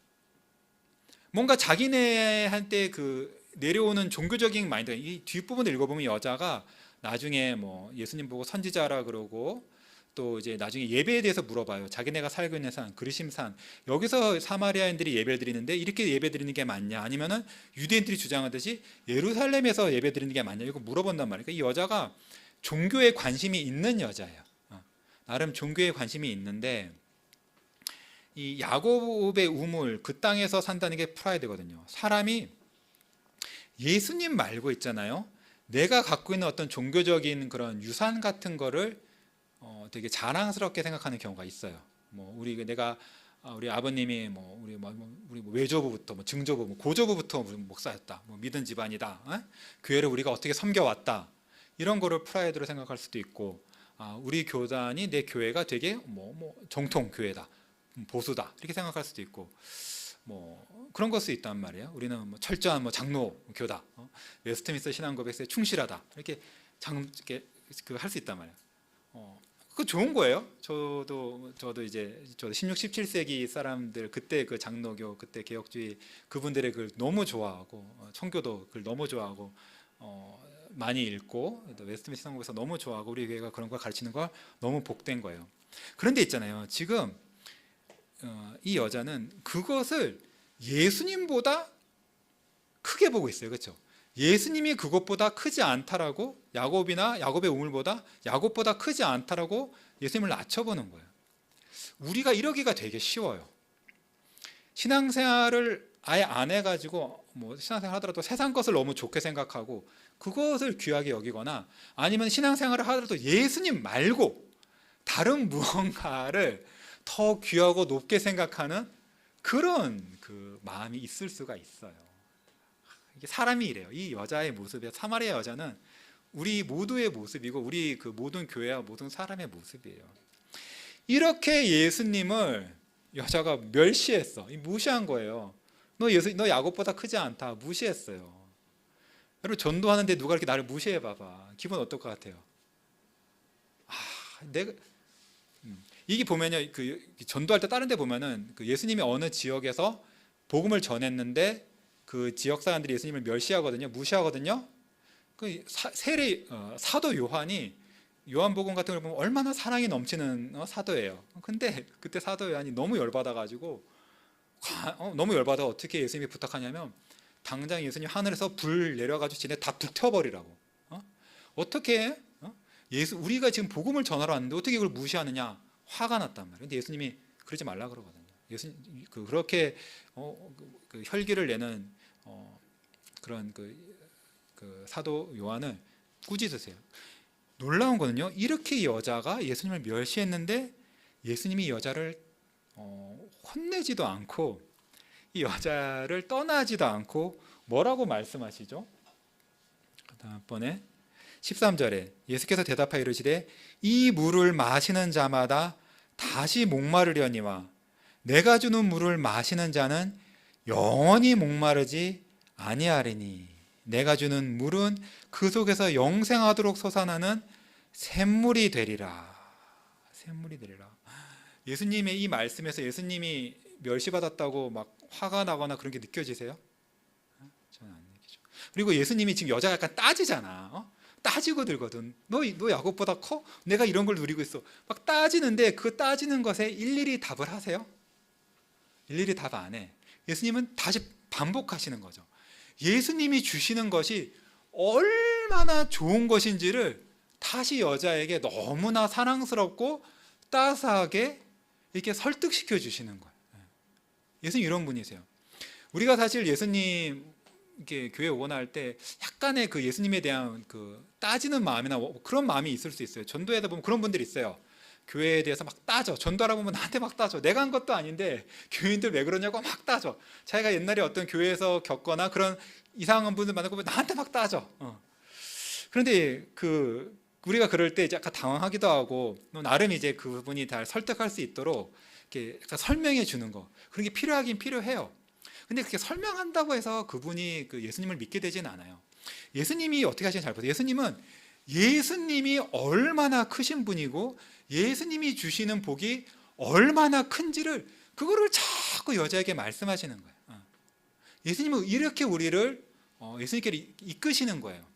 뭔가 자기네한테 그 내려오는 종교적인 마인드, 이 뒷부분을 읽어보면 여자가 나중에 뭐 예수님 보고 선지자라 그러고 또 이제 나중에 예배에 대해서 물어봐요. 자기네가 살고 있는 산, 그리심산, 여기서 사마리아인들이 예배를 드리는데 이렇게 예배 드리는 게 맞냐? 아니면은 유대인들이 주장하듯이 예루살렘에서 예배 드리는 게 맞냐? 이거 물어본단 말이에요. 그러니까 이 여자가 종교에 관심이 있는 여자예요. 나름 종교에 관심이 있는데 이 야곱의 우물, 그 땅에서 산다는 게 프라이드거든요. 사람이 예수님 말고 있잖아요. 내가 갖고 있는 어떤 종교적인 그런 유산 같은 거를 되게 자랑스럽게 생각하는 경우가 있어요. 뭐 우리 아버님이 우리 외조부부터 증조부, 고조부부터 목사였다. 믿은 집안이다. 교회를 우리가 어떻게 섬겨왔다. 이런 거를 프라이드로 생각할 수도 있고, 우리 교단이 내 교회가 되게 정통 교회다, 보수다 이렇게 생각할 수도 있고, 그런 것도 있단 말이에요. 우리는 철저한 장로교다, 웨스트민스터 신앙고백에 충실하다 이렇게 할 수 있단 말이에요. 그거 좋은 거예요. 저도 16, 17세기 사람들 그때 그 장로교, 그때 개혁주의 그분들의 글 너무 좋아하고 청교도 글 너무 좋아하고 많이 읽고 웨스트민스터 신앙고백에서 너무 좋아하고 우리 교회가 그런 걸 가르치는 걸 너무 복된 거예요. 그런데 있잖아요. 지금 이 여자는 그것을 예수님보다 크게 보고 있어요. 그렇죠? 예수님이 그것보다 크지 않다라고, 야곱의 우물보다 야곱보다 크지 않다라고 예수님을 낮춰보는 거예요. 우리가 이러기가 되게 쉬워요. 신앙생활을 아예 안 해가지고 신앙생활 하더라도 세상 것을 너무 좋게 생각하고 그것을 귀하게 여기거나, 아니면 신앙생활을 하더라도 예수님 말고 다른 무언가를 더 귀하고 높게 생각하는 그런 그 마음이 있을 수가 있어요. 이게 사람이 이래요. 이 여자의 모습이, 사마리아 여자는 우리 모두의 모습이고 우리 그 모든 교회와 모든 사람의 모습이에요. 이렇게 예수님을 여자가 멸시했어. 무시한 거예요. 너 야곱보다 크지 않다. 무시했어요. 여러분, 전도하는데 누가 이렇게 나를 무시해 봐봐. 기분 어떨 것 같아요? 이게 보면요, 그 전도할 때 다른 데 보면은 그 예수님이 어느 지역에서 복음을 전했는데 그 지역 사람들이 예수님을 멸시하거든요, 무시하거든요. 그 사도 요한이 요한복음 같은 걸 보면 얼마나 사랑이 넘치는 사도예요. 근데 그때 사도 요한이 너무 열받아가지고 너무 열받아 어떻게 예수님이 부탁하냐면 당장 예수님 하늘에서 불 내려가지고 지네 다 불태워버리라고. 어떻게 우리가 지금 복음을 전하러 왔는데 어떻게 이걸 무시하느냐. 화가 났단 말이에요. 근데 예수님이 그러지 말라 그러거든요. 예수님 그렇게 그 혈기를 내는 그런 그 사도 요한을 꾸짖으세요. 놀라운 거는요, 이렇게 이 여자가 예수님을 멸시했는데 예수님이 이 여자를 혼내지도 않고 이 여자를 떠나지도 않고 뭐라고 말씀하시죠? 다음번에 13절에 예수께서 대답하여 이르시되 이 물을 마시는 자마다 다시 목마르려니와 내가 주는 물을 마시는 자는 영원히 목마르지 아니하리니 내가 주는 물은 그 속에서 영생하도록 솟아나는 샘물이 되리라. 샘물이 되리라. 예수님의 이 말씀에서 예수님이 멸시받았다고 막 화가 나거나 그런 게 느껴지세요? 저는 안 느끼죠. 그리고 예수님이 지금 여자가 약간 따지잖아. 따지고 들거든. 너 야곱보다 커? 내가 이런 걸 누리고 있어. 막 따지는데 그 따지는 것에 일일이 답을 하세요? 일일이 답 안 해. 예수님은 다시 반복하시는 거죠. 예수님이 주시는 것이 얼마나 좋은 것인지를 다시 여자에게 너무나 사랑스럽고 따스하게 이렇게 설득시켜 주시는 거예요. 예수님 이런 분이세요. 우리가 사실 예수님 이렇게 교회 오거나 때 약간의 그 예수님에 대한 그 따지는 마음이나 그런 마음이 있을 수 있어요. 전도회다 보면 그런 분들이 있어요. 교회에 대해서 막 따져. 전도하라 보면 나한테 막 따져. 내가 한 것도 아닌데 교인들 왜 그러냐고 막 따져. 자기가 옛날에 어떤 교회에서 겪거나 그런 이상한 분들 만나고 나한테 막 따져. 그런데 우리가 그럴 때 약간 당황하기도 하고 나름 이제 그분이 다 설득할 수 있도록 이렇게 약간 설명해 주는 거, 그런 게 필요하긴 필요해요. 근데 그렇게 설명한다고 해서 그분이 그 예수님을 믿게 되지는 않아요. 예수님이 어떻게 하시는지 잘 보세요. 예수님이 얼마나 크신 분이고 예수님이 주시는 복이 얼마나 큰지를 그거를 자꾸 여자에게 말씀하시는 거예요. 예수님은 이렇게 우리를 예수님께 이끄시는 거예요.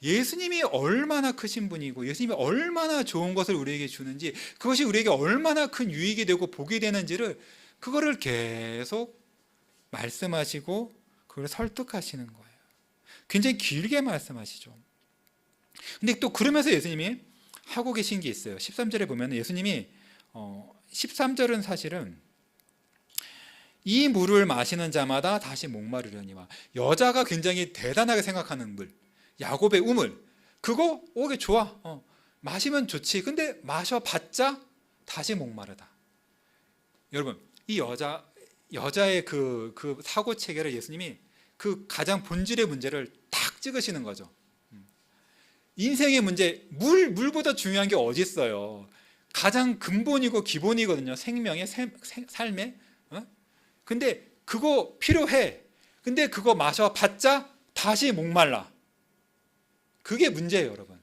예수님이 얼마나 크신 분이고 예수님이 얼마나 좋은 것을 우리에게 주는지, 그것이 우리에게 얼마나 큰 유익이 되고 복이 되는지를 그거를 계속 말씀하시고 그걸 설득하시는 거예요. 굉장히 길게 말씀하시죠. 근데 또 그러면서 예수님이 하고 계신 게 있어요. 13절에 보면 예수님이 13절은 사실은 이 물을 마시는 자마다 다시 목마르려니와, 여자가 굉장히 대단하게 생각하는 물, 야곱의 우물, 그거 오게 좋아, 마시면 좋지. 근데 마셔봤자 다시 목마르다. 여러분, 이 여자의 그 사고 체계를 예수님이 그 가장 본질의 문제를 딱 찍으시는 거죠. 인생의 문제, 물보다 중요한 게 어디 있어요? 가장 근본이고 기본이거든요. 생명의 삶의. 근데 그거 필요해. 근데 그거 마셔봤자 다시 목말라. 그게 문제예요, 여러분.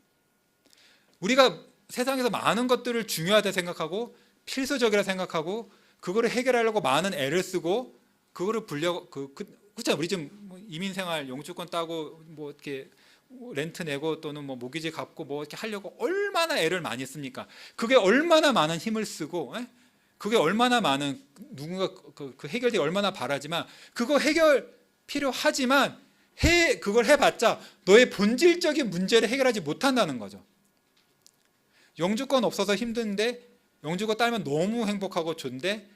우리가 세상에서 많은 것들을 중요하다 생각하고 필수적이라 생각하고 그거를 해결하려고 많은 애를 쓰고 그거를 그렇잖아요. 우리 지금 이민생활 용주권 따고 뭐 이렇게 렌트 내고 또는 뭐 모기지 갚고 뭐 이렇게 하려고 얼마나 애를 많이 씁니까? 그게 얼마나 많은 힘을 쓰고, 그게 얼마나 많은 누군가 그 해결되기 얼마나 바라지만, 그거 해결 필요하지만 그걸 해봤자 너의 본질적인 문제를 해결하지 못한다는 거죠. 영주권 없어서 힘든데 영주권 따면 너무 행복하고 좋은데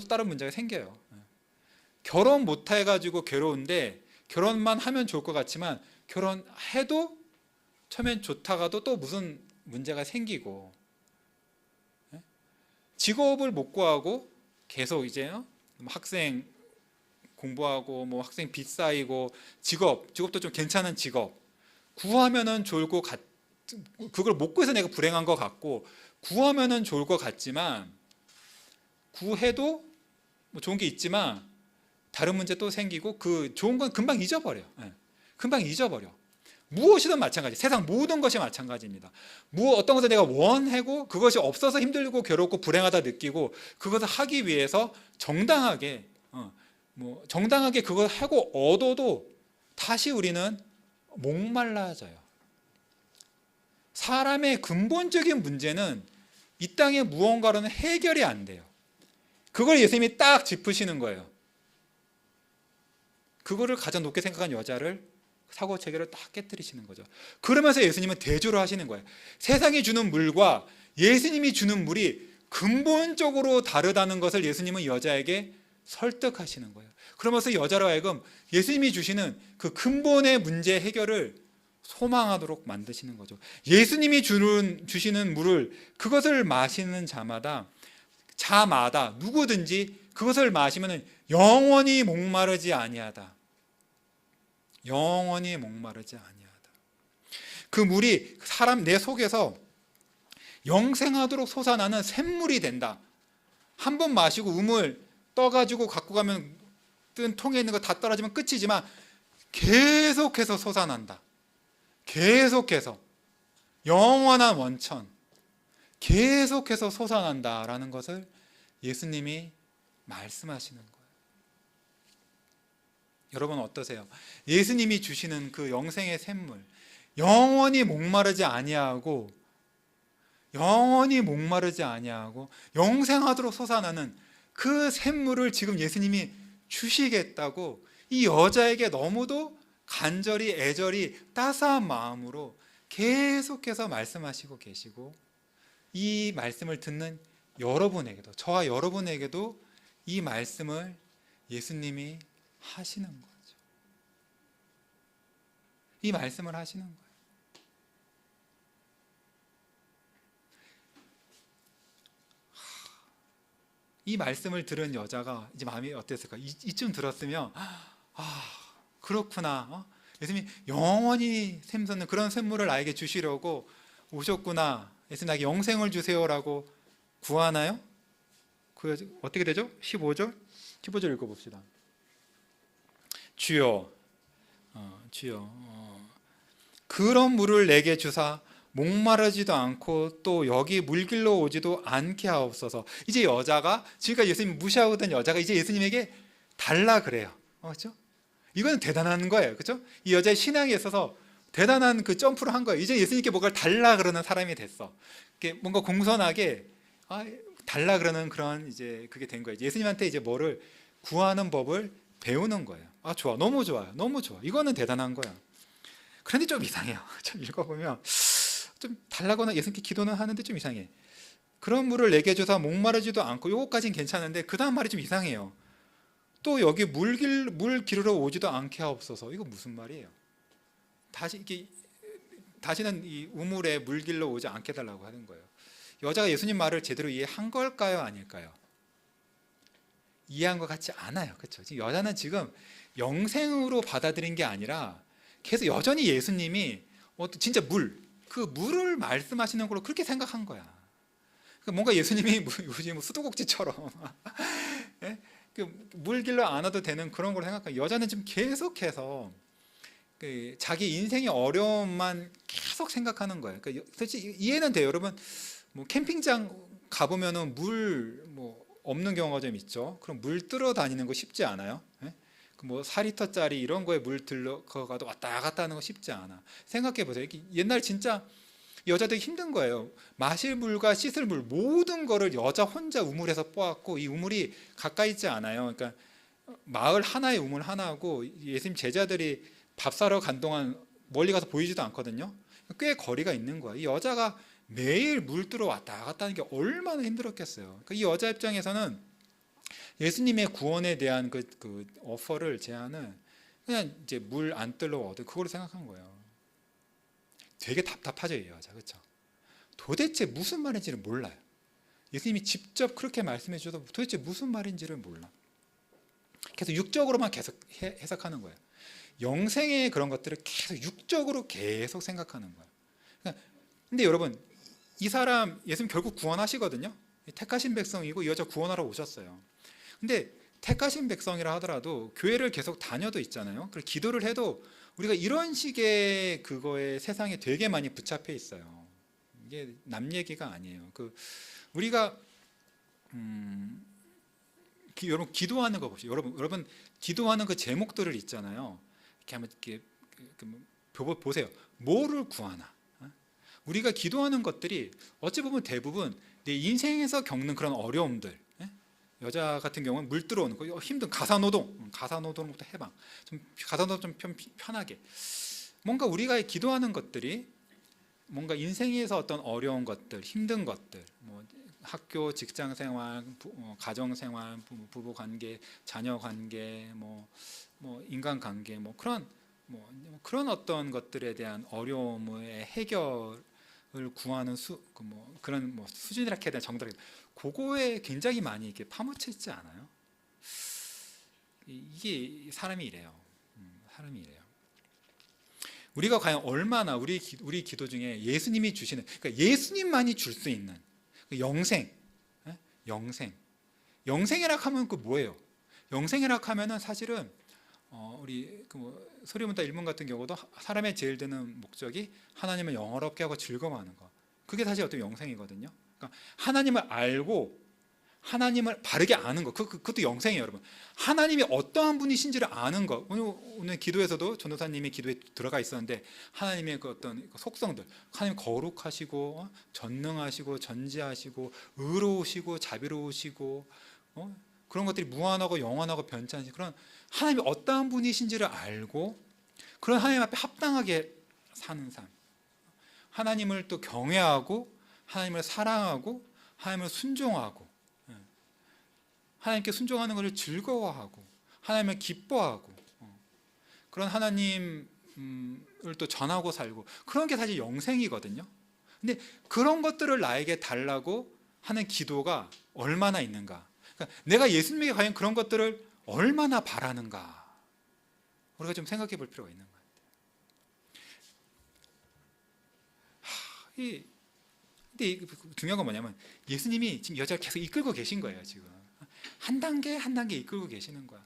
다른 문제가 생겨요. 결혼 못 해가지고 괴로운데 결혼만 하면 좋을 것 같지만 결혼해도 처음엔 좋다가도 또 무슨 문제가 생기고, 직업을 못 구하고 계속 이제 학생 공부하고 뭐 학생 빚 쌓이고, 직업도 좀 괜찮은 직업 구하면은 좋을 것 같, 그걸 못 구해서 내가 불행한 것 같고, 구하면은 좋을 것 같지만 구해도 뭐 좋은 게 있지만 다른 문제 또 생기고, 그 좋은 건 금방 잊어버려. 금방 잊어버려. 무엇이든 마찬가지. 세상 모든 것이 마찬가지입니다. 어떤 것을 내가 원하고 그것이 없어서 힘들고 괴롭고 불행하다 느끼고 그것을 하기 위해서 정당하게 그걸 하고 얻어도 다시 우리는 목말라져요. 사람의 근본적인 문제는 이 땅의 무언가로는 해결이 안 돼요. 그걸 예수님이 딱 짚으시는 거예요. 그거를 가장 높게 생각한 여자를 사고 체계를 딱 깨뜨리시는 거죠. 그러면서 예수님은 대조를 하시는 거예요. 세상이 주는 물과 예수님이 주는 물이 근본적으로 다르다는 것을 예수님은 여자에게 설득하시는 거예요. 그러면서 여자로 하여금 예수님이 주시는 그 근본의 문제 해결을 소망하도록 만드시는 거죠. 예수님이 주시는 물을, 그것을 마시는 자마다 누구든지 그것을 마시면 영원히 목마르지 아니하다. 영원히 목마르지 아니하다. 그 물이 내 속에서 영생하도록 솟아나는 샘물이 된다. 한 번 마시고 우물 떠가지고 갖고 가면 뜬 통에 있는 거 다 떨어지면 끝이지만 계속해서 솟아난다. 계속해서 영원한 원천, 계속해서 솟아난다라는 것을 예수님이 말씀하시는 거예요. 여러분 어떠세요? 예수님이 주시는 그 영생의 샘물, 영원히 목마르지 아니하고 영생하도록 솟아나는 그 샘물을 지금 예수님이 주시겠다고 이 여자에게 너무도 간절히 애절히 따스한 마음으로 계속해서 말씀하시고 계시고, 이 말씀을 듣는 여러분에게도, 저와 여러분에게도 이 말씀을 예수님이 하시는 거죠. 이 말씀을 하시는 거예요. 이 말씀을 들은 여자가 이제 마음이 어땠을까? 이쯤 들었으면 그렇구나. 예수님이 영원히 샘솟는 그런 샘물을 나에게 주시려고 오셨구나. 예수님 나에게 영생을 주세요라고 구하나요? 어떻게 되죠? 15절 읽어봅시다. 주여 그런 물을 내게 주사 목마르지도 않고 또 여기 물길로 오지도 않게 하옵소서. 이제 여자가, 지금까지 예수님 무시하고 있던 여자가 이제 예수님에게 달라 그래요. 그렇죠? 이건 대단한 거예요. 그렇죠? 이 여자의 신앙에 있어서 대단한 그 점프를 한 거예요. 이제 예수님께 뭔가를 달라 그러는 사람이 됐어. 뭔가 공손하게 달라 그러는 그런 이제 그게 된 거예요. 예수님한테 이제 뭐를 구하는 법을 배우는 거예요. 좋아, 너무 좋아요, 너무 좋아. 이거는 대단한 거야. 그런데 좀 이상해요. 좀 읽어보면 좀 달라거나 예수님께 기도는 하는데 좀 이상해. 그런 물을 내게 줘서 목마르지도 않고, 요거까지는 괜찮은데 그 다음 말이 좀 이상해요. 또 여기 물 기르러 오지도 않게 하옵소서. 이거 무슨 말이에요? 다시는 이 우물에 물 길러 오지 않게 해달라고 하는 거예요. 여자가 예수님 말을 제대로 이해한 걸까요, 아닐까요? 이해한 것 같지 않아요. 그렇죠? 지금 여자는 지금 영생으로 받아들인 게 아니라 계속 여전히 예수님이 진짜 그 물을 말씀하시는 걸로 그렇게 생각한 거야. 뭔가 예수님이 요즘 수도꼭지처럼 물 길러 안 와도 되는 그런 걸 생각해요. 여자는 지금 계속해서 자기 인생의 어려움만 계속 생각하는 거예요. 솔직히 이해는 돼요. 여러분 캠핑장 가보면은 물 없는 경우가 좀 있죠. 그럼 물 뜨러 다니는 거 쉽지 않아요. 4리터짜리 이런 거에 물 들어가도 왔다 갔다 하는 거 쉽지 않아. 생각해 보세요. 옛날 진짜 여자들이 힘든 거예요. 마실 물과 씻을 물 모든 거를 여자 혼자 우물에서 뽑았고, 이 우물이 가까이 있지 않아요. 그러니까 마을 하나의 우물 하나고, 예수님 제자들이 밥 사러 간 동안 멀리 가서 보이지도 않거든요. 꽤 거리가 있는 거야. 이 여자가 매일 물 뜨러 왔다 갔다 하는 게 얼마나 힘들었겠어요. 이 여자 입장에서는 예수님의 구원에 대한 그 오퍼를, 제안을 그냥 이제 물 안 뜨러 얻을 그걸로 생각한 거예요. 되게 답답하죠, 이 여자. 그렇죠? 도대체 무슨 말인지를 몰라요. 예수님이 직접 그렇게 말씀해 주셔도 도대체 무슨 말인지를 몰라. 그래서 육적으로만 계속 해석하는 거예요. 영생의 그런 것들을 계속 육적으로 계속 생각하는 거예요. 근데 여러분, 이 사람 예수님 결국 구원하시거든요. 택하신 백성이고 이 여자 구원하러 오셨어요. 근데 택하신 백성이라 하더라도 교회를 계속 다녀도 있잖아요. 그리고 기도를 해도 우리가 이런 식의 그거에 세상에 되게 많이 붙잡혀 있어요. 이게 남 얘기가 아니에요. 우리가 여러분 기도하는 거 보시죠. 여러분 기도하는 그 제목들을 있잖아요. 이렇게 한번 보세요. 뭐를 구하나? 우리가 기도하는 것들이 어찌 보면 대부분 내 인생에서 겪는 그런 어려움들, 여자 같은 경우는 물 들어오는 거, 힘든 가사노동부터 해방, 가사노동 좀 편하게, 뭔가 우리가 기도하는 것들이 뭔가 인생에서 어떤 어려운 것들, 힘든 것들, 학교, 직장생활, 가정생활, 부부관계, 자녀관계, 인간관계, 그런 어떤 것들에 대한 어려움의 해결을 구하는 그런 수준이라 해야 되나, 정답이 그거에 굉장히 많이 이렇게 파묻혀 있지 않아요? 이게 사람이 이래요. 사람이 이래요. 우리가 과연 얼마나 우리 기도 중에 예수님이 주시는, 그러니까 예수님만이 줄 수 있는 영생이라 하면 뭐예요? 영생이라 하면은 사실은 우리 소리문다 일문 같은 경우도 사람의 제일 되는 목적이 하나님을 영화롭게 하고 즐거워하는 거. 그게 사실 어떤 영생이거든요. 그러니까 하나님을 알고 하나님을 바르게 아는 것, 그것도 영생이에요, 여러분. 하나님이 어떠한 분이신지를 아는 것. 오늘 기도에서도 전도사님이 기도에 들어가 있었는데 하나님의 그 어떤 속성들, 하나님 거룩하시고 전능하시고 전지하시고 의로우시고 자비로우시고 그런 것들이 무한하고 영원하고 변치 그런 하나님이 어떠한 분이신지를 알고 그런 하나님 앞에 합당하게 사는 삶, 하나님을 또 경외하고 하나님을 사랑하고 하나님을 순종하고 하나님께 순종하는 것을 즐거워하고 하나님을 기뻐하고 그런 하나님을 또 전하고 살고 그런 게 사실 영생이거든요. 근데 그런 것들을 나에게 달라고 하는 기도가 얼마나 있는가, 그러니까 내가 예수님에게 과연 그런 것들을 얼마나 바라는가, 우리가 좀 생각해 볼 필요가 있는 것 같아요. 근데 중요한 건 뭐냐면 예수님이 지금 여자를 계속 이끌고 계신 거예요. 지금 한 단계 한 단계 이끌고 계시는 거야.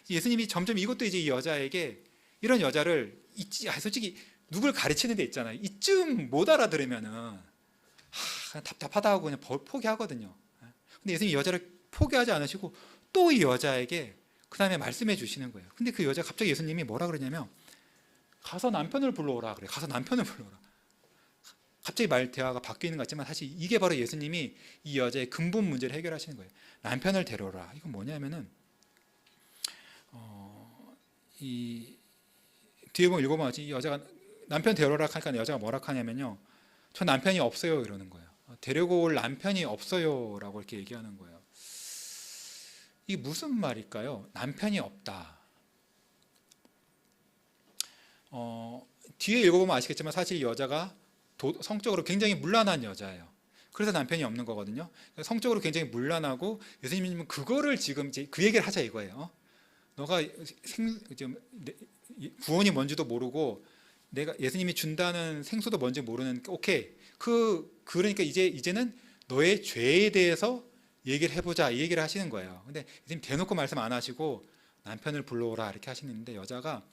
예수님이 점점 이것도 이제 이 여자에게 이런 여자를 솔직히 누굴 가르치는 데 있잖아요. 이쯤 못 알아들으면은 그냥 답답하다 하고 그냥 포기하거든요. 근데 예수님이 여자를 포기하지 않으시고 또 이 여자에게 그 다음에 말씀해 주시는 거예요. 근데 그 여자 갑자기 예수님이 뭐라 그러냐면 가서 남편을 불러오라 그래. 가서 남편을 불러오라. 갑자기 대화가 바뀌는 것 같지만 사실 이게 바로 예수님이 이 여자의 근본 문제를 해결하시는 거예요. 남편을 데려오라. 이건 뭐냐면은 이 뒤에 보면 읽어보면 이 여자가 남편 데려오라 하니까 여자가 뭐라 하냐면요, 저 남편이 없어요 이러는 거예요. 데리고 올 남편이 없어요라고 이렇게 얘기하는 거예요. 이게 무슨 말일까요? 남편이 없다. 뒤에 읽어보면 아시겠지만 사실 이 여자가 성적으로 굉장히 문란한 여자예요. 그래서 남편이 없는 거거든요. 성적으로 굉장히 문란하고 예수님은 그거를 지금 이제 그 얘기를 하자 이거예요. 너가 구원이 뭔지도 모르고 내가 예수님이 준다는 생수도 뭔지 모르는, 오케이. 그러니까 이제는 너의 죄에 대해서 얘기를 해보자, 이 얘기를 하시는 거예요. 근데 예수님 대놓고 말씀 안 하시고 남편을 불러오라 이렇게 하시는데 여자가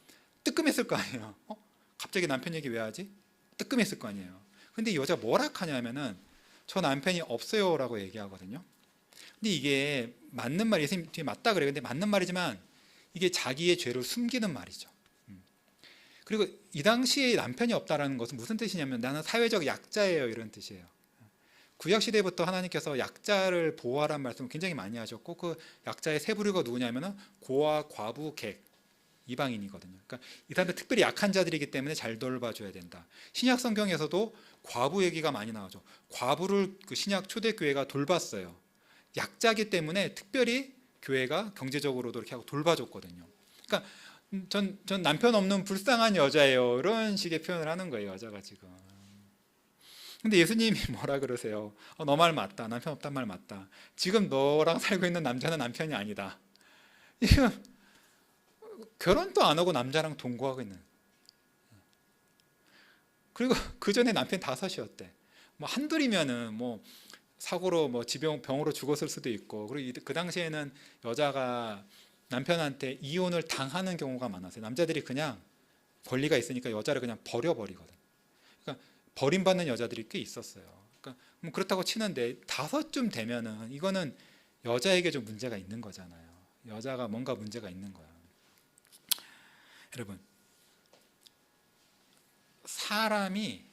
뜨끔했을 거 아니에요. 갑자기 남편 얘기 왜 하지? 뜨끔했을 거 아니에요. 근데 이 여자가 뭐라 하냐면은 저 남편이 없어요라고 얘기하거든요. 근데 이게 맞는 말이 예수님 뒤에 맞다 그래요. 근데 맞는 말이지만 이게 자기의 죄를 숨기는 말이죠. 그리고 이 당시에 남편이 없다라는 것은 무슨 뜻이냐면 나는 사회적 약자예요 이런 뜻이에요. 구약 시대부터 하나님께서 약자를 보호하라는 말씀을 굉장히 많이 하셨고 그 약자의 세 부류가 누구냐면은 고아, 과부, 객, 이방인이거든요. 그러니까 이 사람들 특별히 약한 자들이기 때문에 잘 돌봐줘야 된다. 신약 성경에서도 과부 얘기가 많이 나오죠. 과부를 그 신약 초대교회가 돌봤어요. 약자기 때문에 특별히 교회가 경제적으로도 이렇게 하고 돌봐줬거든요. 그러니까 전 남편 없는 불쌍한 여자예요. 이런 식의 표현을 하는 거예요. 여자가 지금. 근데 예수님이 뭐라 그러세요? 너 말 맞다. 남편 없단 말 맞다. 지금 너랑 살고 있는 남자는 남편이 아니다. 지금 결혼도 안 하고 남자랑 동거하고 있는. 그리고 그 전에 남편 5이었대. 뭐 한둘이면은 뭐 사고로 뭐 병으로 죽었을 수도 있고, 그리고 그 당시에는 여자가 남편한테 이혼을 당하는 경우가 많았어요. 남자들이 그냥 권리가 있으니까 여자를 그냥 버려버리거든. 그러니까 버림받는 여자들이 꽤 있었어요. 그러니까 뭐 그렇다고 치는데 5쯤 되면은 이거는 여자에게 좀 문제가 있는 거잖아요. 여자가 뭔가 문제가 있는 거야. 여러분, 사람이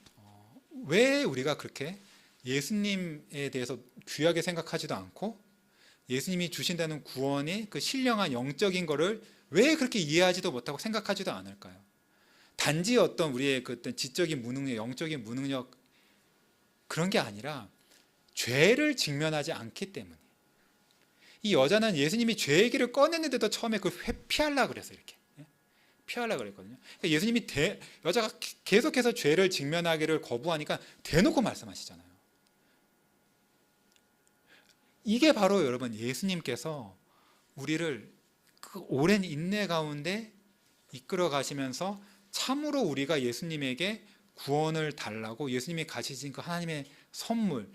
왜 우리가 그렇게 예수님에 대해서 귀하게 생각하지도 않고 예수님이 주신다는 구원의 그 신령한 영적인 거를 왜 그렇게 이해하지도 못하고 생각하지도 않을까요? 단지 어떤 우리의 그 어떤 지적인 무능력, 영적인 무능력 그런 게 아니라 죄를 직면하지 않기 때문에. 이 여자는 예수님이 죄 얘기를 꺼냈는데도 처음에 그걸 회피하려고 그랬어요. 이렇게 피하려고 그랬거든요. 그러니까 예수님이 여자가 계속해서 죄를 직면하기를 거부하니까 대놓고 말씀하시잖아요. 이게 바로 여러분 예수님께서 우리를 그 오랜 인내 가운데 이끌어 가시면서 참으로 우리가 예수님에게 구원을 달라고 예수님이 가지신 그 하나님의 선물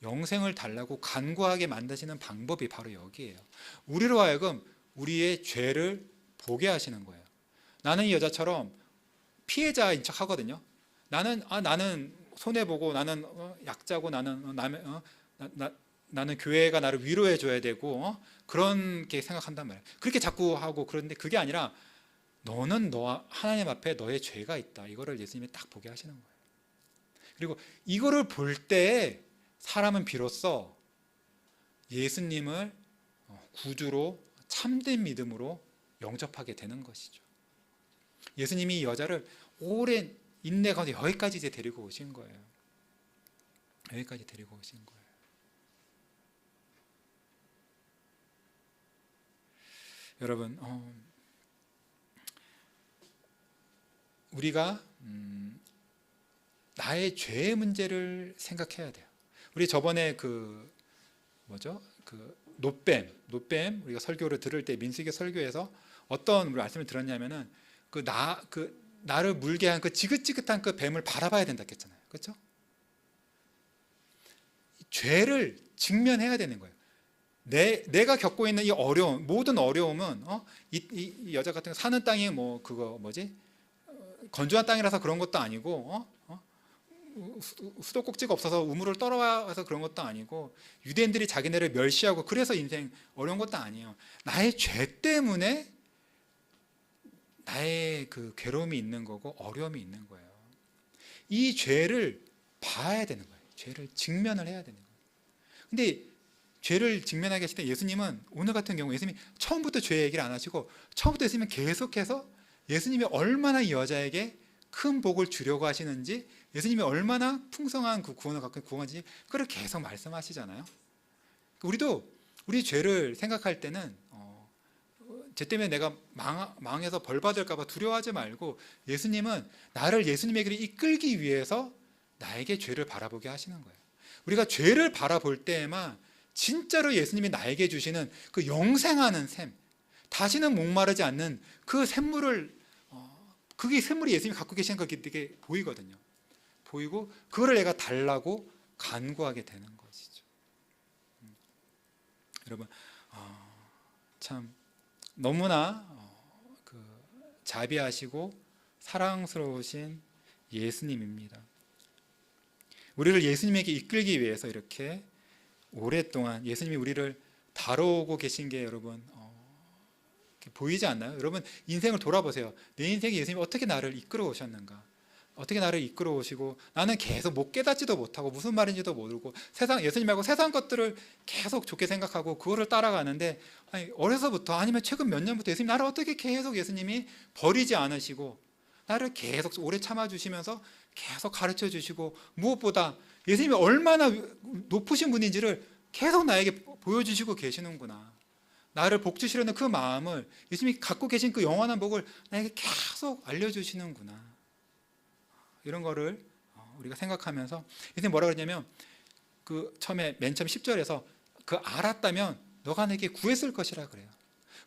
영생을 달라고 간구하게 만드시는 방법이 바로 여기에요. 우리로 하여금 우리의 죄를 보게 하시는 거예요. 나는 이 여자처럼 피해자인 척 하거든요. 나는 손해 보고 나는 약자고 나는 나는 교회가 나를 위로해 줘야 되고 그렇게 생각한단 말이에요. 그렇게 자꾸 하고 그런데 그게 아니라 너는 하나님 앞에 너의 죄가 있다. 이거를 예수님이 딱 보게 하시는 거예요. 그리고 이거를 볼 때 사람은 비로소 예수님을 구주로 참된 믿음으로 영접하게 되는 것이죠. 예수님이 이 여자를 오랜 인내 가운데 여기까지 이제 데리고 오신 거예요. 여기까지 데리고 오신 거예요. 여러분, 우리가 나의 죄의 문제를 생각해야 돼요. 우리 저번에 그 노뱀 우리가 설교를 들을 때 민수기 설교에서 어떤 말씀을 들었냐면은 나를 물게 한 그 지긋지긋한 그 뱀을 바라봐야 된다 했잖아요. 그렇죠? 죄를 직면해야 되는 거예요. 내가 겪고 있는 이 어려움, 모든 어려움은 이 여자 같은 거 사는 땅이 건조한 땅이라서 그런 것도 아니고 수도꼭지가 없어서 우물을 떨어와서 그런 것도 아니고 유대인들이 자기네를 멸시하고 그래서 인생 어려운 것도 아니에요. 나의 죄 때문에 나의 그 괴로움이 있는 거고 어려움이 있는 거예요. 이 죄를 봐야 되는 거예요. 죄를 직면을 해야 되는 거예요. 근데 죄를 직면하게 하실 때 예수님은 오늘 같은 경우 예수님이 처음부터 죄 얘기를 안 하시고 처음부터 예수님은 계속해서 예수님이 얼마나 이 여자에게 큰 복을 주려고 하시는지 예수님이 얼마나 풍성한 그 구원을 갖고 구원하는지 그걸 계속 말씀하시잖아요. 우리도 우리 죄를 생각할 때는 죄 때문에 내가 망해서 벌 받을까 봐 두려워하지 말고 예수님은 나를 예수님의 길을 이끌기 위해서 나에게 죄를 바라보게 하시는 거예요. 우리가 죄를 바라볼 때에만 진짜로 예수님이 나에게 주시는 그 영생하는 샘, 다시는 목마르지 않는 그 샘물을 그게 샘물이 예수님이 갖고 계시는 게 되게 보이거든요. 보이고 그거를 내가 달라고 간구하게 되는 것이죠. 여러분 참 너무나 자비하시고 사랑스러우신 예수님입니다. 우리를 예수님에게 이끌기 위해서 이렇게 오랫동안 예수님이 우리를 다뤄오고 계신 게 여러분 보이지 않나요? 여러분 인생을 돌아보세요. 내 인생에 예수님이 어떻게 나를 이끌어 오셨는가? 어떻게 나를 이끌어 오시고 나는 계속 못 깨닫지도 못하고 무슨 말인지도 모르고 예수님 말고 세상 것들을 계속 좋게 생각하고 그거를 따라가는데 어려서부터 아니면 최근 몇 년부터 예수님 나를 어떻게 계속 예수님이 버리지 않으시고 나를 계속 오래 참아주시면서 계속 가르쳐 주시고 무엇보다 예수님이 얼마나 높으신 분인지를 계속 나에게 보여주시고 계시는구나. 나를 복 주시려는 그 마음을 예수님이 갖고 계신 그 영원한 복을 나에게 계속 알려주시는구나. 이런 거를 우리가 생각하면서 예수님이 뭐라 그러냐면 처음에 맨 처음 10절에서 알았다면 너가 내게 구했을 것이라 그래요.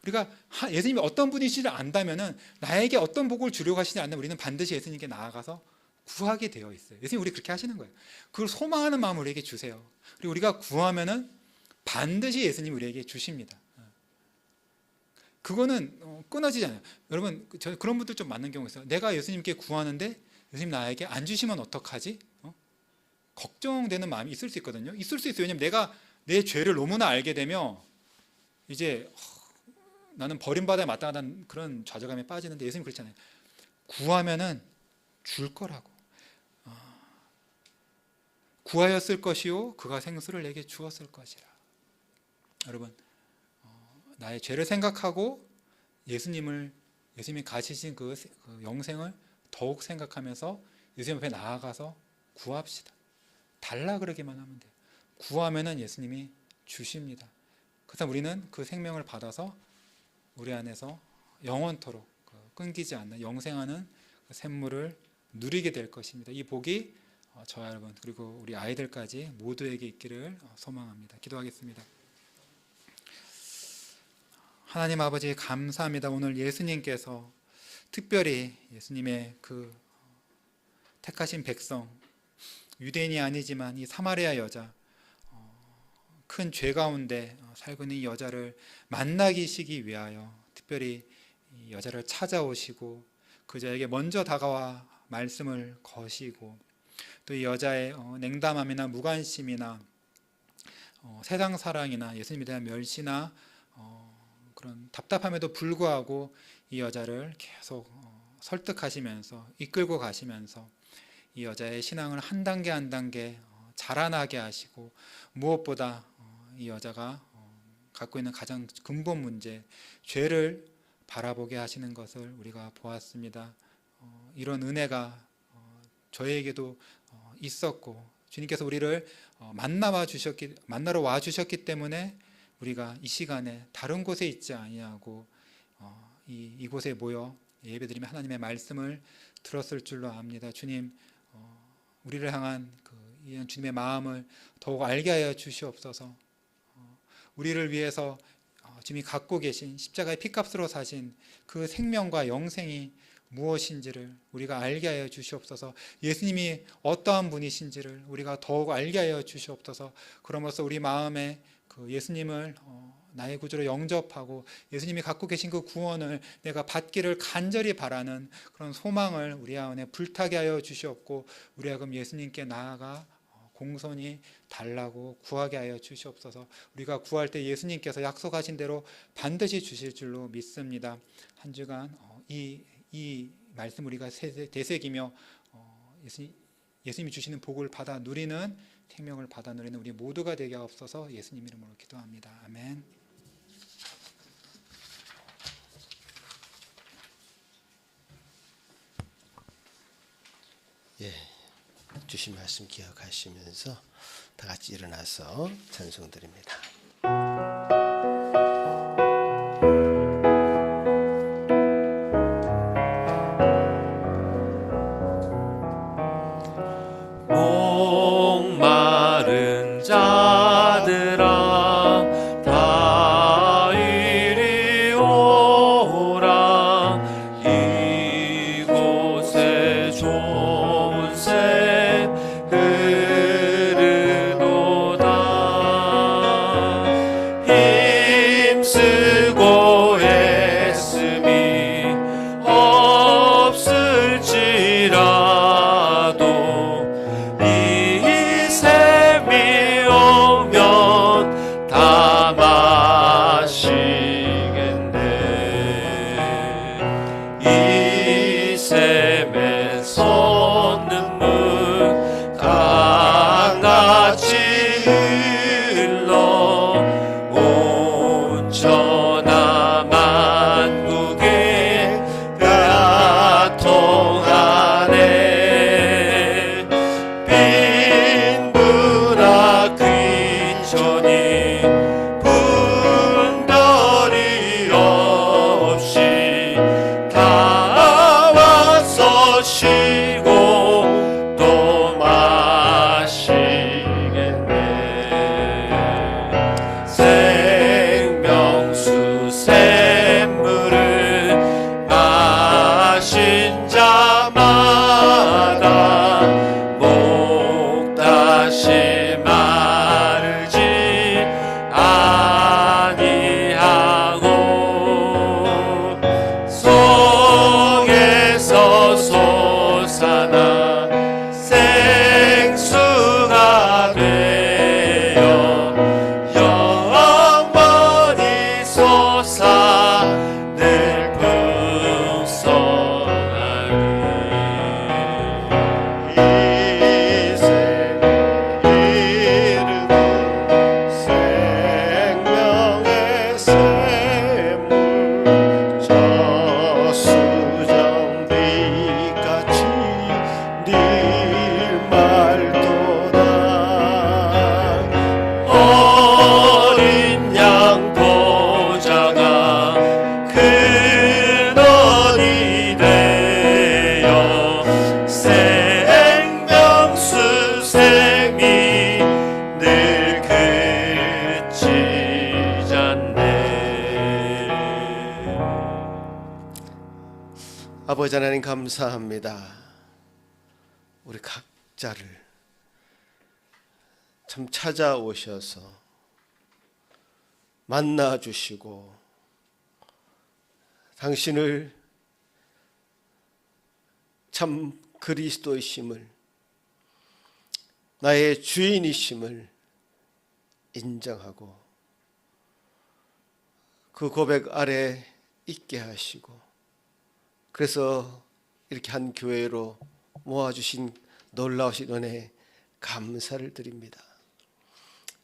우리가 예수님이 어떤 분이시를 안다면은 나에게 어떤 복을 주려고 하시지 않는 우리는 반드시 예수님께 나아가서 구하게 되어 있어요. 예수님 우리 그렇게 하시는 거예요. 그걸 소망하는 마음을 우리에게 주세요. 그리고 우리가 구하면은 반드시 예수님이 우리에게 주십니다. 그거는 끊어지지 않아요. 여러분 그런 분들 좀 많은 경우 있어요. 내가 예수님께 구하는데 예수님 나에게 안 주시면 어떡하지? 걱정되는 마음이 있을 수 있거든요. 있을 수 있어요. 왜냐하면 내가 내 죄를 너무나 알게 되면 이제 나는 버림받아야 마땅하다는 그런 좌절감에 빠지는데 예수님 그렇잖아요. 구하면은 줄 거라고. 구하였을 것이요 그가 생수를 내게 주었을 것이라. 여러분 나의 죄를 생각하고 예수님이 가지신 그 영생을 더욱 생각하면서 예수님 앞에 나아가서 구합시다. 달라 그러기만 하면 돼요. 구하면은 예수님이 주십니다. 그래서 우리는 그 생명을 받아서 우리 안에서 영원토록 끊기지 않는 영생하는 그 샘물을 누리게 될 것입니다. 이 복이 저와 여러분 그리고 우리 아이들까지 모두에게 있기를 소망합니다. 기도하겠습니다. 하나님 아버지 감사합니다. 오늘 예수님께서 특별히 예수님의 그 택하신 백성 유대인이 아니지만 이 사마리아 여자 큰 죄 가운데 살고 있는 이 여자를 만나기시기 위하여 특별히 이 여자를 찾아오시고 그자에게 먼저 다가와 말씀을 거시고 또 이 여자의 냉담함이나 무관심이나 세상 사랑이나 예수님에 대한 멸시나 그런 답답함에도 불구하고 이 여자를 계속 설득하시면서 이끌고 가시면서 이 여자의 신앙을 한 단계 한 단계 자라나게 하시고, 무엇보다 이 여자가 갖고 있는 가장 근본 문제, 죄를 바라보게 하시는 것을 우리가 보았습니다. 이런 은혜가 저에게도 있었고, 주님께서 우리를 만나러 와 주셨기 때문에 우리가 이 시간에 다른 곳에 있지 아니하고 이곳에 모여 예배드리며 하나님의 말씀을 들었을 줄로 압니다. 주님, 우리를 향한 이 주님의 마음을 더욱 알게 하여 주시옵소서. 우리를 위해서 주님이 갖고 계신 십자가의 피값으로 사신 그 생명과 영생이 무엇인지를 우리가 알게 하여 주시옵소서. 예수님이 어떠한 분이신지를 우리가 더욱 알게 하여 주시옵소서. 그러면서 우리 마음에 예수님을 나의 구주로 영접하고 예수님이 갖고 계신 그 구원을 내가 받기를 간절히 바라는 그런 소망을 우리 안에 불타게 하여 주시옵고, 우리가 예수님께 나아가 공손히 달라고 구하게 하여 주시옵소서. 우리가 구할 때 예수님께서 약속하신 대로 반드시 주실 줄로 믿습니다. 한 주간 이 말씀 우리가 되새기며 예수님이 주시는 복을 받아 누리는, 생명을 받아 누리는 우리 모두가 되게 하옵소서. 예수님 이름으로 기도합니다. 아멘. 예, 주신 말씀 기억하시면서 다 같이 일어나서 찬송 드립니다. 목마른 자들아 다 이리 오라. 이곳에 좋은 샘 흐르도다. 힘쓰고 애씀이 없을지라도 다 마시겠네. 이 샘에 솟는 물 강같이 흘러 온 천하 만국에 다 통하네. 빈부나 귀천이 분별이 없이 다 와서 쉬고 또 마시겠네. 생명수 샘물을 마신 자마다 목 다시 마르지 아니하고 속에서 솟아나 생수가 되어 영원히 솟아 늘 풍성하리. 이 샘이 이르고 생명의 샘물 저수정빛같이 늘 맑도다. 어린 양 보좌가 근원이 되어 생명수 샘이 늘 그치지 않네. 아버지 하나님 감사합니다. 우리 각자를 참 찾아오셔서 만나주시고 당신을 참 그리스도이심을 나의 주인이심을 인정하고 그 고백 아래 있게 하시고, 그래서 이렇게 한 교회로 모아주신 놀라우신 은혜에 감사를 드립니다.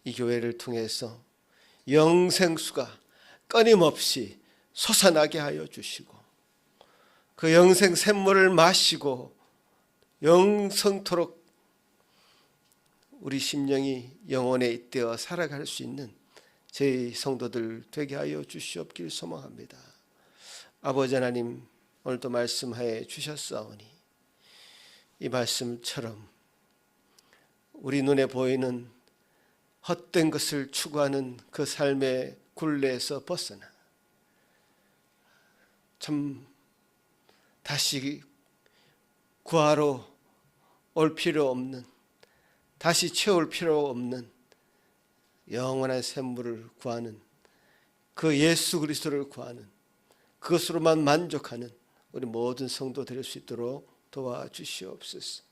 이 교회를 통해서 영생수가 끊임없이 솟아나게 하여 주시고, 그 영생 샘물을 마시고 영성토록 우리 심령이 영혼에 잇대어 살아갈 수 있는 저희 성도들 되게 하여 주시옵길 소망합니다. 아버지 하나님, 오늘도 말씀하여 주셨사오니 이 말씀처럼 우리 눈에 보이는 헛된 것을 추구하는 그 삶의 굴레에서 벗어나 참 다시 구하러 올 필요 없는, 다시 채울 필요 없는 영원한 샘물을 구하는, 그 예수 그리스도를 구하는, 그것으로만 만족하는 우리 모든 성도 될 수 있도록 도와주시옵소서.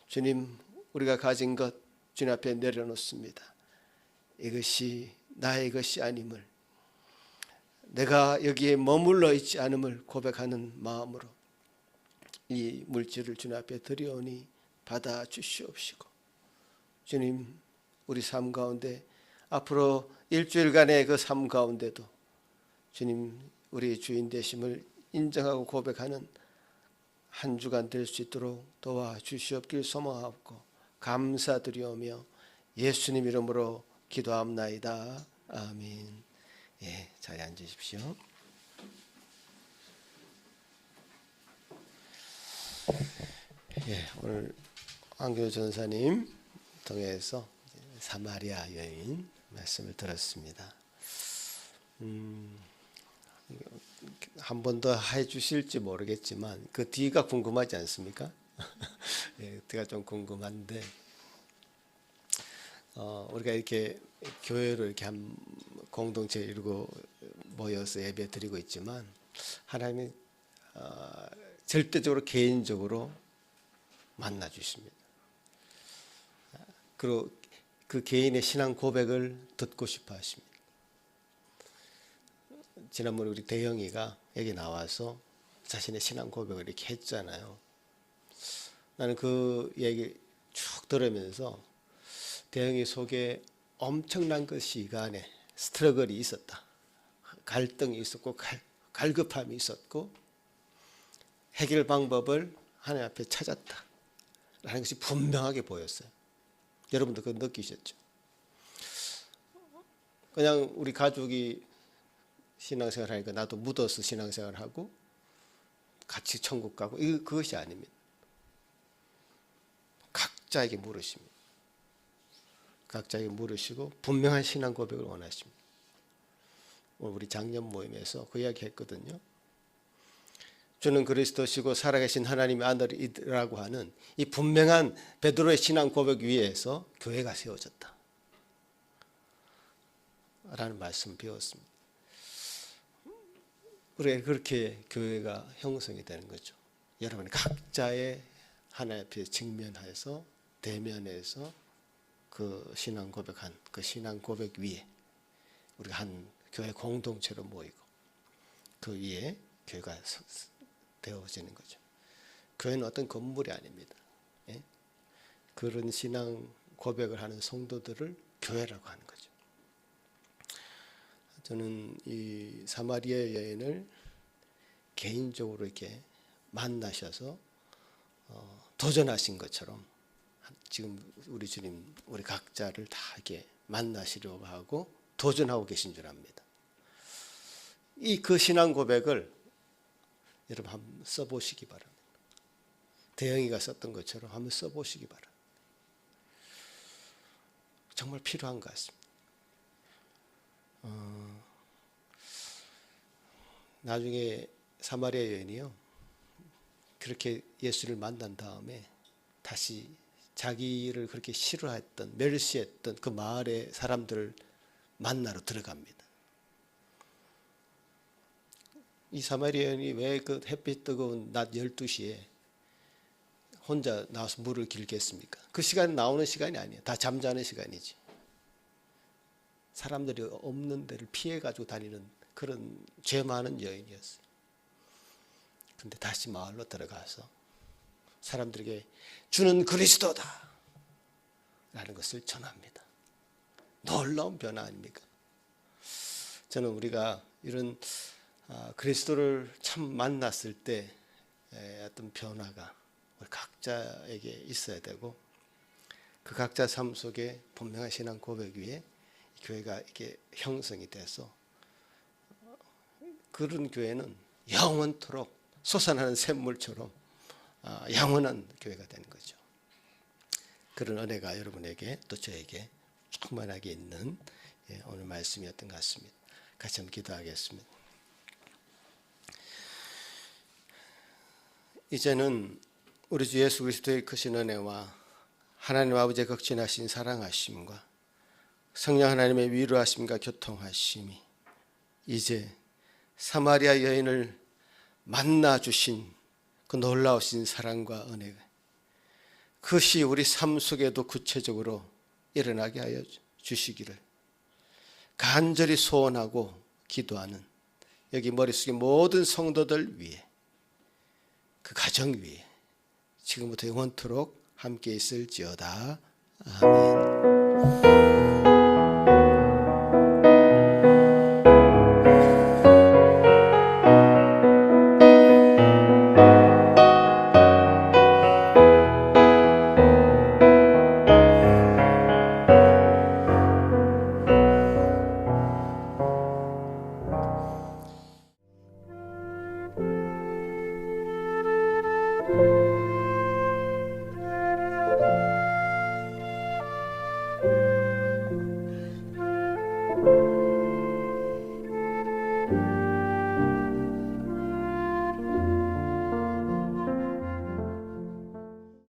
주님, 우리가 가진 것 주님 앞에 내려놓습니다. 이것이 나의 것이 아님을, 내가 여기에 머물러 있지 않음을 고백하는 마음으로 이 물질을 주님 앞에 드리오니 받아 주시옵시고, 주님, 우리 삶 가운데 앞으로 일주일간의 그 삶 가운데도 주님, 우리 주인 되심을 인정하고 고백하는 한 주간 될 수 있도록 도와주시옵길 소망하고 감사드리오며 예수님 이름으로 기도합나이다. 아멘. 예, 자리에 앉으십시오. 예, 오늘 황교 전사님 통해서 사마리아 여인 말씀을 들었습니다. 한 번 더 해주실지 모르겠지만 그 뒤가 궁금하지 않습니까? 예, 뒤가 좀 궁금한데, 우리가 이렇게 교회로 이렇게 한 공동체 이루고 모여서 예배 드리고 있지만 하나님이 절대적으로 개인적으로 만나 주십니다. 그리고 그 개인의 신앙 고백을 듣고 싶어 하십니다. 지난번에 우리 대영이가 여기 나와서 자신의 신앙 고백을 이렇게 했잖아요. 나는 그 얘기 쭉 들으면서 대영이 속에 엄청난 그 시간에 스트러글이 있었다. 갈등이 있었고 갈급함이 있었고 해결 방법을 하나님 앞에 찾았다 라는 것이 분명하게 보였어요. 여러분도 그거 느끼셨죠? 그냥 우리 가족이 신앙생활 하니까 나도 묻어서 신앙생활 하고 같이 천국 가고 그것이 아닙니다. 각자에게 물으십니다. 각자에게 물으시고 분명한 신앙 고백을 원하십니다. 오늘 우리 작년 모임에서 그 이야기 했거든요. 주는 그리스도시고 살아계신 하나님의 아들이라고 하는 이 분명한 베드로의 신앙 고백 위에서 교회가 세워졌다 라는 말씀을 배웠습니다. 우리가 그렇게 교회가 형성이 되는 거죠. 여러분이 각자의 하나님 앞에 직면해서 대면해서 그 신앙 고백한 그 신앙 고백 위에 우리가 한 교회 공동체로 모이고 그 위에 교회가 되어지는 거죠. 교회는 어떤 건물이 아닙니다. 예? 그런 신앙 고백을 하는 성도들을 교회라고 하는 거죠. 저는 이 사마리아 여인을 개인적으로 이렇게 만나셔서 도전하신 것처럼 지금 우리 주님 우리 각자를 다 이렇게 만나시려고 하고 도전하고 계신 줄 압니다. 이 그 신앙 고백을 여러분 한번 써보시기 바랍니다. 대영이가 썼던 것처럼 한번 써보시기 바랍니다. 정말 필요한 것 같습니다. 나중에 사마리아 여인이요 그렇게 예수를 만난 다음에 다시 자기를 그렇게 싫어했던 멸시했던 그 마을의 사람들을 만나러 들어갑니다. 이 사마리아 여인이 왜 그 햇빛 뜨거운 낮 12시에 혼자 나와서 물을 길겠습니까? 그 시간 나오는 시간이 아니에요. 다 잠자는 시간이지. 사람들이 없는 데를 피해가지고 다니는 그런 죄 많은 여인이었어요. 근데 다시 마을로 들어가서 사람들에게 주는 그리스도다 라는 것을 전합니다. 놀라운 변화 아닙니까? 저는 우리가 이런 그리스도를 참 만났을 때 어떤 변화가 우리 각자에게 있어야 되고, 그 각자 삶 속에 분명한 신앙 고백 위에 교회가 이렇게 형성이 돼서 그런 교회는 영원토록 솟아나는 샘물처럼 영원한 교회가 되는 거죠. 그런 은혜가 여러분에게 또 저에게 충만하게 있는 오늘 말씀이었던 것 같습니다. 같이 한번 기도하겠습니다. 이제는 우리 주 예수 그리스도의 크신 은혜와 하나님 아버지의 극진하신 사랑하심과 성령 하나님의 위로하심과 교통하심이 이제 사마리아 여인을 만나 주신 그 놀라우신 사랑과 은혜가 그것이 우리 삶 속에도 구체적으로 일어나게 하여 주시기를 간절히 소원하고 기도하는 여기 머릿속에 모든 성도들 위해, 그 가정 위에 지금부터 영원토록 함께 있을지어다. 아멘.